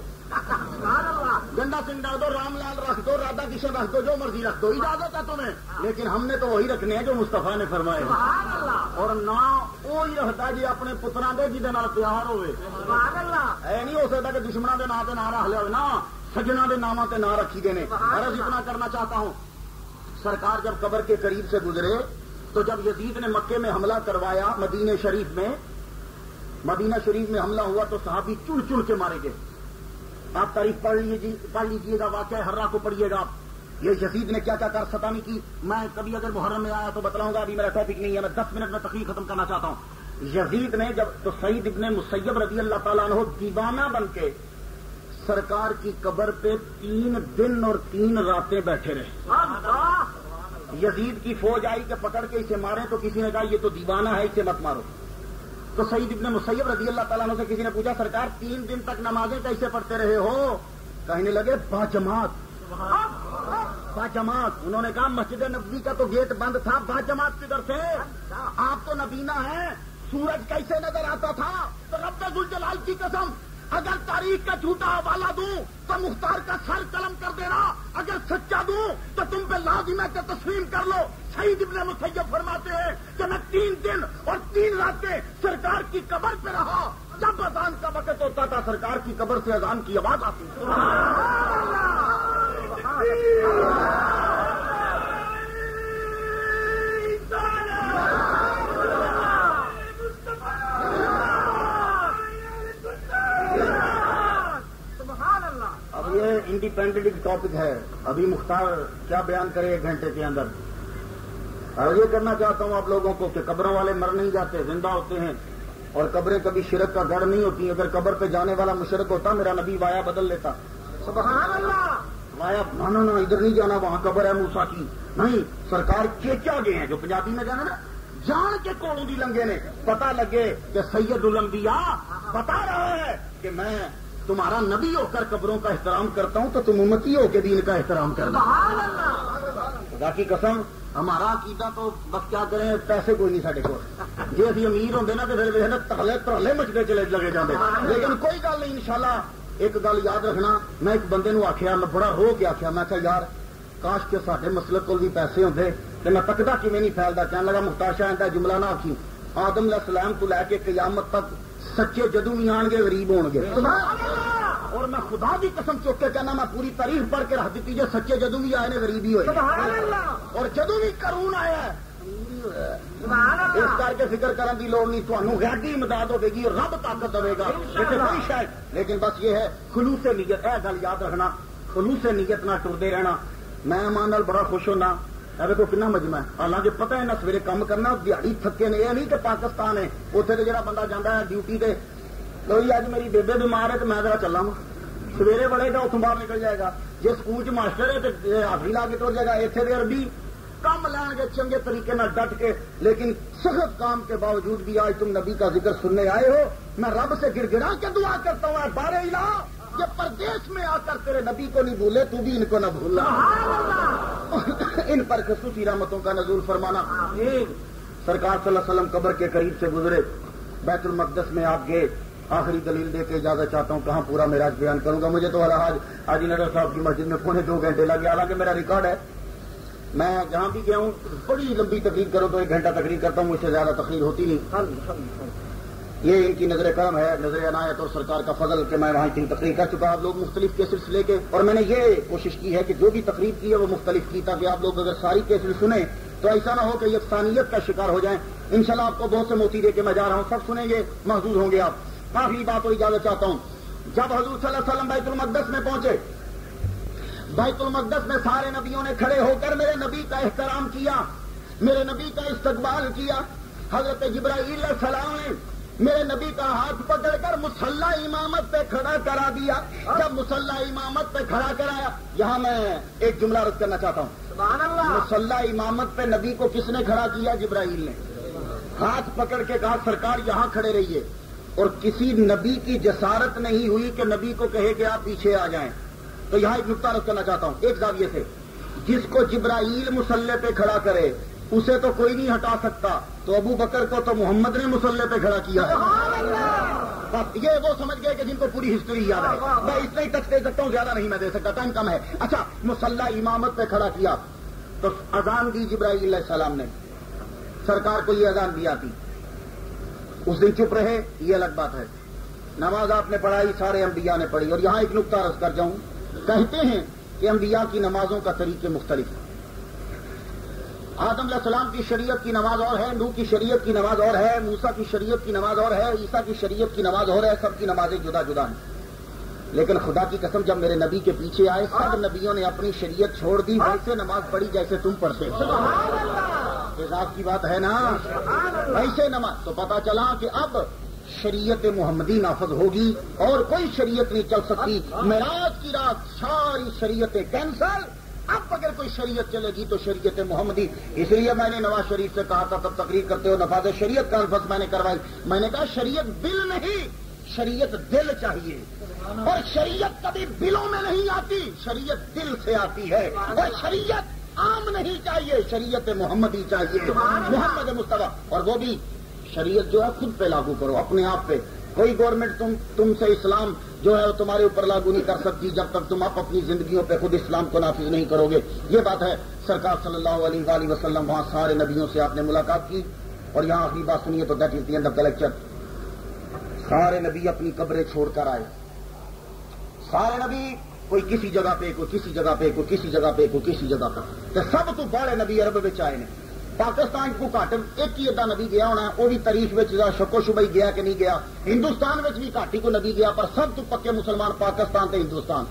گنڈا سنگھ رکھ دو, رام لال رکھ دو, رادا کشن رکھ دو, جو مرضی رکھ دو, اجازت ہے تمہیں. لیکن ہم نے تو وہی رکھنے ہیں جو مصطفیٰ نے فرمائے. اور نہ وہی رکھتا جی اپنے پترا دے جی پیار ہوئے. نہیں ہو سکتا کہ دشمنوں کے نام سے نہ رکھ لیا ہوئے نا, سجنا کے نام سے نہ رکھی دینے. عرض اتنا کرنا چاہتا ہوں, سرکار جب قبر کے قریب سے گزرے تو جب یزید نے مکے میں حملہ کروایا, مدینہ شریف میں حملہ ہوا تو صحابی چڑ چڑ کے مارے گئے. آپ تاریخ پڑھ لیجیے گا, واقعہ ہررا کو پڑھیے گا. یہ یزید نے کیا کیا کر ستانی کی, میں کبھی اگر محرم میں آیا تو بتلاؤں گا, ابھی میرا ٹاپک نہیں ہے. میں 10 منٹ میں تقریر ختم کرنا چاہتا ہوں. یزید نے جب تو سعید ابن مسیب رضی اللہ تعالیٰ عنہ دیوانہ بن کے سرکار کی قبر پہ 3 دن اور 3 راتیں بیٹھے رہے. یزید کی فوج آئی کہ پکڑ کے اسے مارے, تو کسی نے کہا یہ تو دیوانہ ہے, اسے مت مارو. تو سعید ابن مسیب رضی اللہ تعالیٰ عنہ سے کسی نے پوچھا سرکار 3 دن تک نمازیں کیسے پڑھتے رہے ہو؟ کہنے لگے باجماعت. انہوں نے کہا مسجد نبوی کا تو گیٹ بند تھا, باجماعت کدھر سے؟ آپ تو نبینا ہیں, سورج کیسے نظر آتا تھا؟ تو رب ذوالجلال کی قسم اگر تاریخ کا جھوٹا حوالہ دوں تو مختار کا سر قلم کر دینا, اگر سچا دوں تو تم پہ لازم ہے کہ تسلیم کر لو. سعید ابن مسیب فرماتے ہیں کہ میں 3 دن اور 3 راتیں سرکار کی قبر پہ رہا. جب اذان کا وقت ہوتا تھا سرکار کی قبر سے اذان کی آواز آتی تھی. اب یہ انڈیپینڈنٹ ٹاپک ہے, ابھی مختار کیا بیان کرے 1 گھنٹے کے اندر. اور یہ کرنا چاہتا ہوں آپ لوگوں کو کہ قبروں والے مر نہیں جاتے, زندہ ہوتے ہیں. اور قبریں کبھی شرک کا گڑھ نہیں ہوتی. اگر قبر پہ جانے والا مشرک ہوتا میرا نبی وایا بدل لیتا. سبحان اللہ. وایا نہ ادھر نہیں جانا, وہاں قبر ہے موسیٰ کی. نہیں, سرکار کیا گئے ہیں جو پنجابی میں جانا نا, جان کے کوڑوں دی لنگے نے, پتہ لگے کہ سید الانبیاء بتا رہا ہے کہ میں تمہارا نبی ہو کر قبروں کا احترام کرتا ہوں, تو تم امتی ہو کے بھی ان کا احترام کرنا. خدا کی قسم ہمارا عقیدہ تو بس کیا کریں, پیسے کوئی نہیں ساڈے کو. جی ابھی امیر ہوتے نا تو پھر ترلے مچتے چلے لگے جاتے. لیکن کوئی گل نہیں انشاءاللہ. ایک گل یاد رکھنا, میں ایک بندے نو آخیا, میں بڑا رو کے آخیا, میں کہا یار کاش کے ساڈے مسلک کو بھی پیسے ہوتے تو میں تکدا کیویں نہیں پھیلتا. کہنے لگا مختار شاہ کا جملہ نہ آخی, آدم علیہ السلام تو لے کے قیامت تک سچے جدوں بھی آن گے غریب ہون گے. اور میں خدا کی قسم چوک کے کہنا, میں پوری تاریخ پڑھ کے رکھ دیتی جو سچے جدوں بھی آئے نے غریب ہی ہوئے, اور جدوں بھی قارون آیا ہے اس کر کے فکر کرنے کی لوڑ نہیں. تمہیں غیبی امداد ہوے گی, رب طاقت دے گا, کوئی شاید. لیکن بس یہ ہے خلوص نیت, ہے گل یاد رکھنا, خلوص نیت نہ ٹرتے رہنا. میں ماں نال بڑا خوش ہونا, دیکھو کنا مجمع ہے, حالانکہ پتہ ہے نہ سویرے کام کرنا, دیہڑی تھکے نے. یہ نہیں کہ پاکستان ہے اتنے تو جہاں بندہ جانا ہے ڈیوٹی تے, لو جی اج میری بیبے بیمار ہے تو میں ذرا چلا وا, سویرے بڑے گا اتوں باہر نکل جائے گا. جی سکول چ ماسٹر ہے تو حاضری لا کے ٹر جائے گا. اتنے تو عربی کام لائیں گے چنگے طریقے میں ڈٹ کے، لیکن سخت کام کے باوجود بھی آج تم نبی کا ذکر سننے آئے ہو. میں رب سے گر گرا کے دعا کرتا ہوں، بارے الہ یہ پردیش میں آ کر تیرے نبی کو نہیں بھولے، تو بھی ان کو نہ بھولنا، ان پر خصوصی رحمتوں کا نزول فرمانا. سرکار صلی اللہ علیہ وسلم قبر کے قریب سے گزرے، بیت المقدس میں آپ گئے. آخری دلیل دے کے اجازت چاہتا ہوں، کہاں پورا معراج بیان کروں گا. مجھے تو حاجی نڈر صاحب کی مسجد میں 2.25 گھنٹے لگے، حالانکہ میرا ریکارڈ ہے. میں جہاں بھی گیا ہوں بڑی لمبی تقریر کرو تو 1 گھنٹہ تقریر کرتا ہوں، مجھ سے زیادہ تقریر ہوتی نہیں. یہ ان کی نظر کرم ہے، نظر عنایت اور سرکار کا فضل کہ میں وہاں اتنی تقریر کر چکا. آپ لوگ مختلف کیسٹس لے کے، اور میں نے یہ کوشش کی ہے کہ جو بھی تقریر کی ہے وہ مختلف کی، تاکہ آپ لوگ اگر ساری کیسٹ سنیں تو ایسا نہ ہو کہ یکسانیت کا شکار ہو جائیں. انشاءاللہ آپ کو بہت سے موتی دے کے میں جا رہا ہوں، سب سنیں گے، محظوظ ہوں گے آپ. آخری بات اور اجازت چاہتا ہوں. جب حضور صلی اللہ علیہ وسلم بیت المقدس میں پہنچے، بیت المقدس میں سارے نبیوں نے کھڑے ہو کر میرے نبی کا احترام کیا، میرے نبی کا استقبال کیا. حضرت جبرائیل علیہ السلام نے میرے نبی کا ہاتھ پکڑ کر مصلی امامت پہ کھڑا کرا دیا. جب مصلی امامت پہ کھڑا کرایا، یہاں میں ایک جملہ رد کرنا چاہتا ہوں. سبحان اللہ. مصلی امامت پہ نبی کو کس نے کھڑا کیا؟ جبرائیل نے. ہاتھ پکڑ کے کہا سرکار یہاں کھڑے رہیے، اور کسی نبی کی جسارت نہیں ہوئی کہ نبی کو کہے کہ آپ پیچھے آ جائیں. تو یہاں ایک نقطہ رد کرنا چاہتا ہوں ایک زاویے سے. جس کو جبرائیل مصلی پہ کھڑا کرے اسے تو کوئی نہیں ہٹا سکتا، تو ابو بکر کو تو محمد نے مصلی پہ کھڑا کیا ہے. بس یہ وہ سمجھ گئے کہ جن کو پوری ہسٹری یاد ہے. میں اتنا ہی تک دے سکتا ہوں، زیادہ نہیں میں دے سکتا، ٹائم کم ہے. اچھا، مصلی امامت پہ کھڑا کیا تو اذان دی جبرائیل علیہ السلام نے. سرکار کو یہ اذان دی آتی، اس دن چپ رہے، یہ الگ بات ہے. نماز آپ نے پڑھائی، سارے انبیاء نے پڑھی. اور یہاں ایک نقطہ عرض کر جاؤں، کہتے ہیں کہ انبیاء کی نمازوں کا طریقے مختلف ہیں. آدم علیہ السلام کی شریعت کی نماز اور ہے، نوح کی شریعت کی نماز اور ہے، موسیٰ کی شریعت کی نماز اور ہے، عیسیٰ کی شریعت کی نماز اور ہے. سب کی نمازیں جدا جدا ہیں. لیکن خدا کی قسم جب میرے نبی کے پیچھے آئے، سب نبیوں نے اپنی شریعت چھوڑ دی، ویسے نماز پڑھی جیسے تم پڑھتے. اعزاز کی بات ہے نا، ویسے نماز. تو پتا چلا کہ اب شریعت محمدی نافذ ہوگی اور کوئی شریعت نہیں چل سکتی. معراج کی رات ساری شریعتیں کینسل. اب اگر کوئی شریعت چلے گی تو شریعت محمدی. اس لیے میں نے نواز شریف سے کہا تھا، تب تقریر کرتے ہو نفاذ شریعت کانفرنس میں نے کروائی. میں نے کہا شریعت بل نہیں، شریعت دل چاہیے. اور شریعت کبھی بلوں میں نہیں آتی، شریعت دل سے آتی ہے. اور شریعت عام نہیں چاہیے، شریعت محمدی چاہیے، محمد مصطفیٰ. اور وہ بھی شریعت جو ہے خود پہ لاگو کرو، اپنے آپ پہ. کوئی گورنمنٹ تم سے اسلام جو ہے وہ تمہارے اوپر لاگو نہیں کر سکتی جب تک تم اپنی زندگیوں پہ خود اسلام کو نافذ نہیں کرو گے. یہ بات ہے. سرکار صلی اللہ علیہ وآلہ وسلم وہاں سارے نبیوں سے آپ نے ملاقات کی. اور یہاں آخری بات سنیے تو that is the end of the lecture. سارے نبی اپنی قبریں چھوڑ کر آئے. سارے نبی، کوئی کسی جگہ پہ، کوئی کسی جگہ پہ، کوئی کسی جگہ پہ، کوئی کسی جگہ پہ. سب تو بڑے نبی عرب بچ آئے نے. پاکستان کو گھٹ ایک ہی ادا نبی گیا ہونا، وہ بھی تاریخ میں شک و شبہ گیا کہ نہیں گیا. ہندوستان میں بھی گھٹ ہی کو نبی گیا، پر سب تو پکے مسلمان پاکستان تے ہندوستان.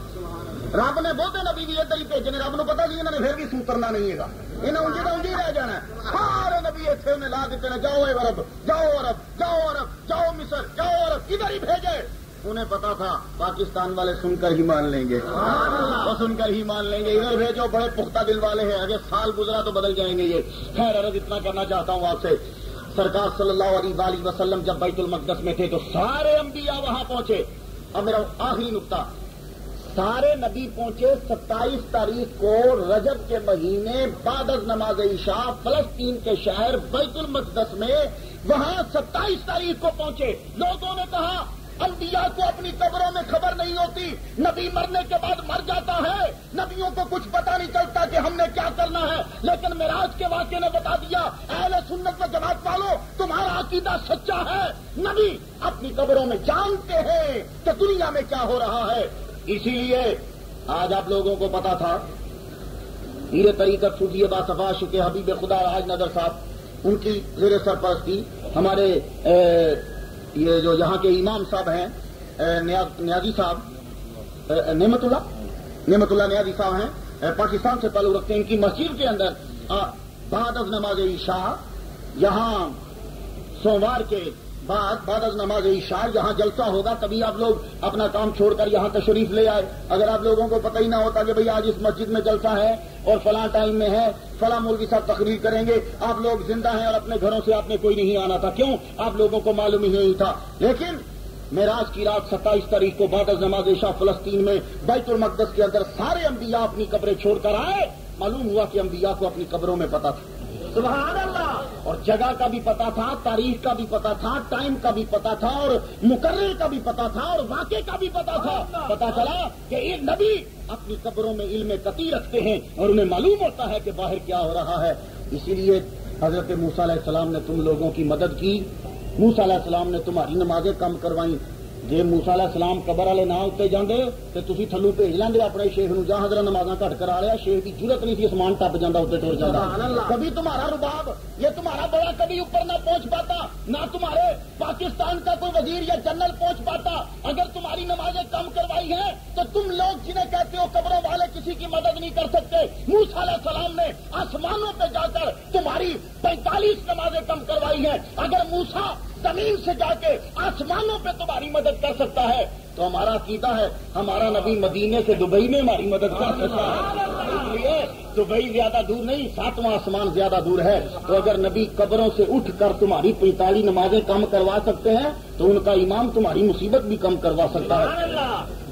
رب نے بہتے نبی بھی ادھر ہی بھیجے نے. رب نو پتا سی انہوں نے پھر بھی سوترنا نہیں ہے، انہیں انجی کا انجی رہ جانا ہے. سارے نبی اتنے انہیں لا دیتے ہیں، جاؤ عرب، جاؤ عرب، جاؤ عرب، جاؤ مصر، جاؤ عرب، ادھر ہی بھیجے. انہیں پتا تھا پاکستان والے سن کر ہی مان لیں گے، وہ سن کر ہی مان لیں گے. ادھر بھیجو، بڑے پختہ دل والے ہیں، اگر سال گزرا تو بدل جائیں گے یہ. خیر عرض اتنا کرنا چاہتا ہوں آپ سے. سرکار صلی اللہ علیہ وآلہ وسلم جب بیت المقدس میں تھے تو سارے انبیاء وہاں پہنچے. اب میرا آخری نقطہ، سارے نبی پہنچے 27 تاریخ کو رجب کے مہینے بعد از نماز عشاء فلسطین کے شہر بیت المقدس میں. وہاں 27 تاریخ کو پہنچے. لوگوں نے کہا انبیاء کو اپنی قبروں میں خبر نہیں ہوتی، نبی مرنے کے بعد مر جاتا ہے، نبیوں کو کچھ پتا نہیں چلتا کہ ہم نے کیا کرنا ہے. لیکن معراج کے واقعے نے بتا دیا، اہل سنت و جماعت والوں تمہارا عقیدہ سچا ہے. نبی اپنی قبروں میں جانتے ہیں کہ دنیا میں کیا ہو رہا ہے. اسی لیے آج آپ لوگوں کو پتا تھا، پیر طریقت صوفی باصفا شک حبیب خدا حاج نظر صاحب، ان کی زیر سرپرستی ہمارے یہ جو یہاں کے امام صاحب ہیں نیازی صاحب، نعمت اللہ نیازی صاحب ہیں، پاکستان سے تعلق رکھتے ہیں. ان کی مسجد کے اندر بعد از نماز عشاء یہاں سوموار کے بعد از نماز عشاء یہاں جلسہ ہوگا، کبھی آپ لوگ اپنا کام چھوڑ کر یہاں تشریف لے آئے. اگر آپ لوگوں کو پتہ ہی نہ ہوتا کہ بھئی آج اس مسجد میں جلسہ ہے اور فلاں ٹائم میں ہے، فلاں مولوی صاحب تقریر کریں گے، آپ لوگ زندہ ہیں اور اپنے گھروں سے آپ نے کوئی نہیں آنا تھا. کیوں؟ آپ لوگوں کو معلوم ہی نہیں تھا. لیکن معراج کی رات 27 تاریخ کو بعد از نماز عشاء فلسطین میں بیت المقدس کے اندر سارے انبیاء اپنی قبریں چھوڑ کر آئے. معلوم ہوا کہ انبیاء کو اپنی قبروں میں پتہ تھا. سبحان اللہ. اور جگہ کا بھی پتا تھا، تاریخ کا بھی پتا تھا، ٹائم کا بھی پتا تھا، اور مقرر کا بھی پتا تھا، اور واقعے کا بھی پتا تھا. پتا چلا کہ ایک نبی اپنی قبروں میں علم قطعی رکھتے ہیں اور انہیں معلوم ہوتا ہے کہ باہر کیا ہو رہا ہے. اسی لیے حضرت موسیٰ علیہ السلام نے تم لوگوں کی مدد کی. موسیٰ علیہ السلام نے تمہاری نمازیں کم کروائیں. جی موسیٰ علیہ السلام قبر والے نہ اتنے جاندے تو تسی تھلو بھیج لیندے اپنے شیخ نو، جہاں حضرت نمازاں گھٹ کرا لیا. شیخ کی ضرورت نہیں تھی، اسمان ٹپ جاتا، اتنے ٹر جاتا. کبھی تمہارا رباب یہ تمہارا بڑا کبھی اوپر نہ پہنچ پاتا، نہ تمہارے پاکستان کا کوئی وزیر یا جنرل پہنچ پاتا. اگر تمہاری نمازیں کم کروائی ہیں تو تم لوگ جنہیں کہتے ہو قبروں والے کسی کی مدد نہیں کر سکتے، موسیٰ علیہ السلام نے آسمانوں پہ جا کر تمہاری 45 نمازیں کم کروائی ہیں. اگر موسیٰ زمین سے جا کے آسمانوں پہ تمہاری مدد کر سکتا ہے تو ہمارا عقیدہ ہے ہمارا نبی مدینے سے دبئی میں ہماری مدد کر سکتا ہے. اس لیے دبئی زیادہ دور نہیں، 7واں آسمان زیادہ دور ہے. تو اگر نبی قبروں سے اٹھ کر تمہاری 45 نمازیں کم کروا سکتے ہیں تو ان کا امام تمہاری مصیبت بھی کم کروا سکتا ہے.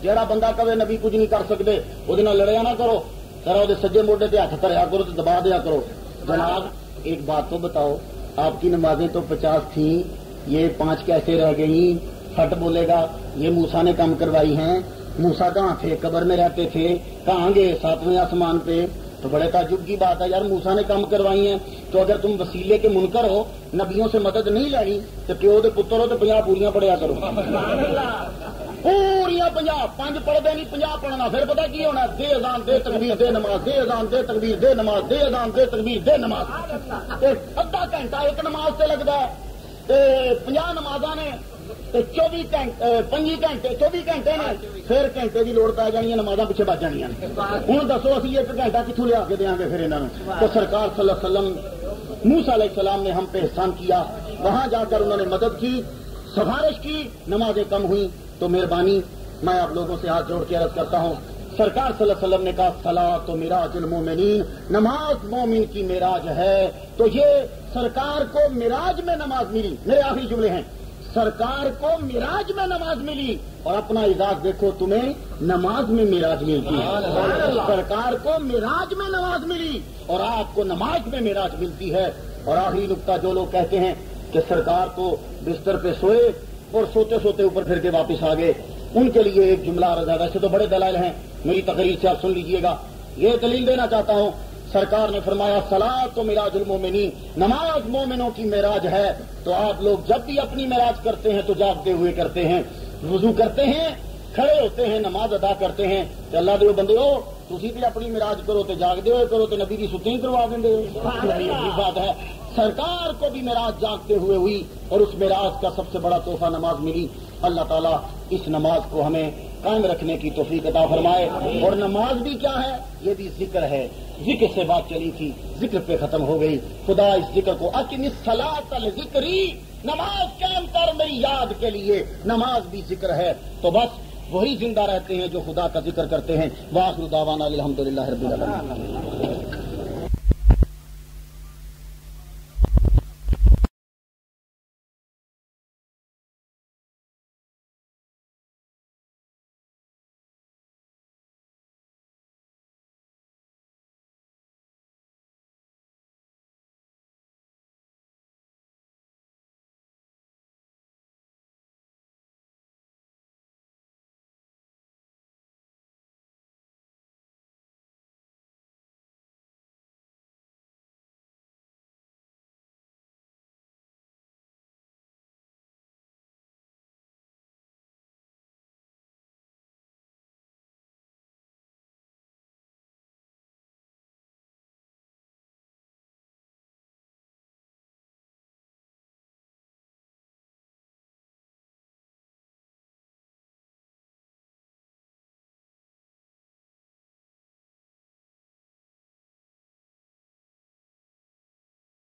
جہاں بندہ کبھی نبی کچھ نہیں کر سکتے وہ لڑیا نہ کرو، ذرا وہ سجے موڈے سے ہاتھ دھریا کرو تو دبا دیا کرو. جناب ایک بات تو بتاؤ، آپ کی نمازیں تو 50 تھیں، یہ 5 کیسے رہ گئی؟ پھٹ بولے گا یہ موسیٰ نے کم کروائی ہیں. موسیٰ کہاں تھے؟ قبر میں رہتے تھے. کہاں گئے؟ 7ویں آسمان پہ. تو بڑے تعجب کی بات ہے یار، موسیٰ نے کم کروائی ہیں. تو اگر تم وسیلے کے منکر ہو، نبیوں سے مدد نہیں لینی تو پیو دے پتر ہو تو 50 پوریاں پڑھیا کرو. پوریاں 50 5 پڑھتے نہیں، 50 پڑھنا. پھر پتا کی ہونا؟ دے اذان دے تکبیر دے نماز، دے اذان دے تکبیر دے نماز، دے اذان دے تکبیر دے نماز. ادھا گھنٹہ ایک نماز سے لگتا ہے. 50 نمازاں نے 24 گھنٹے 24 گھنٹے نے، پھر گھنٹے کی لوڑ پی جانی، نمازاں پیچھے بچ جانیاں. ہوں دسو اسی 1 گھنٹہ کتوں لیا کے دیا گے پھر انہوں نے؟ تو سرکار صلی اللہ علیہ وسلم موسیٰ علیہ السلام نے ہم پہ احسان کیا، وہاں جا کر انہوں نے مدد کی، سفارش کی، نمازیں کم ہوئی. تو مہربانی میں آپ لوگوں سے ہاتھ جوڑ کے عرض کرتا ہوں، سرکار صلی اللہ علیہ وسلم نے کہا صلاۃ معراج المومنین، نماز مومن کی معراج ہے. تو یہ سرکار کو معراج میں نماز ملی. میرے آخری جملے ہیں، سرکار کو معراج میں نماز ملی اور اپنا اعزاز دیکھو تمہیں نماز میں معراج ملتی ہے. سرکار کو معراج میں نماز ملی اور آپ کو نماز میں معراج ملتی ہے. اور آخری نقطہ، جو لوگ کہتے ہیں کہ سرکار کو بستر پہ سوئے اور سوتے سوتے اوپر پھر کے واپس آ گئے، ان کے لیے ایک جملہ عرض ہے. ویسے تو بڑے دلائل ہیں، میری تقریر سے آپ سن لیجئے گا. یہ دلیل دینا چاہتا ہوں، سرکار نے فرمایا صلاۃ معراج المومنین، نماز مومنوں کی معراج ہے. تو آپ لوگ جب بھی اپنی معراج کرتے ہیں تو جاگتے ہوئے کرتے ہیں، وضو کرتے ہیں، کھڑے ہوتے ہیں، نماز ادا کرتے ہیں. کہ اللہ دے بندے ہو تسی بھی اپنی معراج کرو تو جاگتے ہوئے کرو، تو نبی کی ستیں کروا دیں گے. بات ہے، سرکار کو بھی معراج جاگتے ہوئے ہوئی اور اس معراج کا سب سے بڑا تحفہ نماز ملی. اللہ تعالیٰ اس نماز کو ہمیں قائم رکھنے کی توفیق عطا فرمائے. اور نماز بھی کیا ہے؟ یہ بھی ذکر ہے. ذکر سے بات چلی تھی، ذکر پہ ختم ہو گئی. خدا اس ذکر کو اقم الصلاۃ لذکری، نماز قائم کر میری یاد کے لیے. نماز بھی ذکر ہے. تو بس وہی زندہ رہتے ہیں جو خدا کا ذکر کرتے ہیں. وآخر دعوانا الحمدللہ رب العالمین.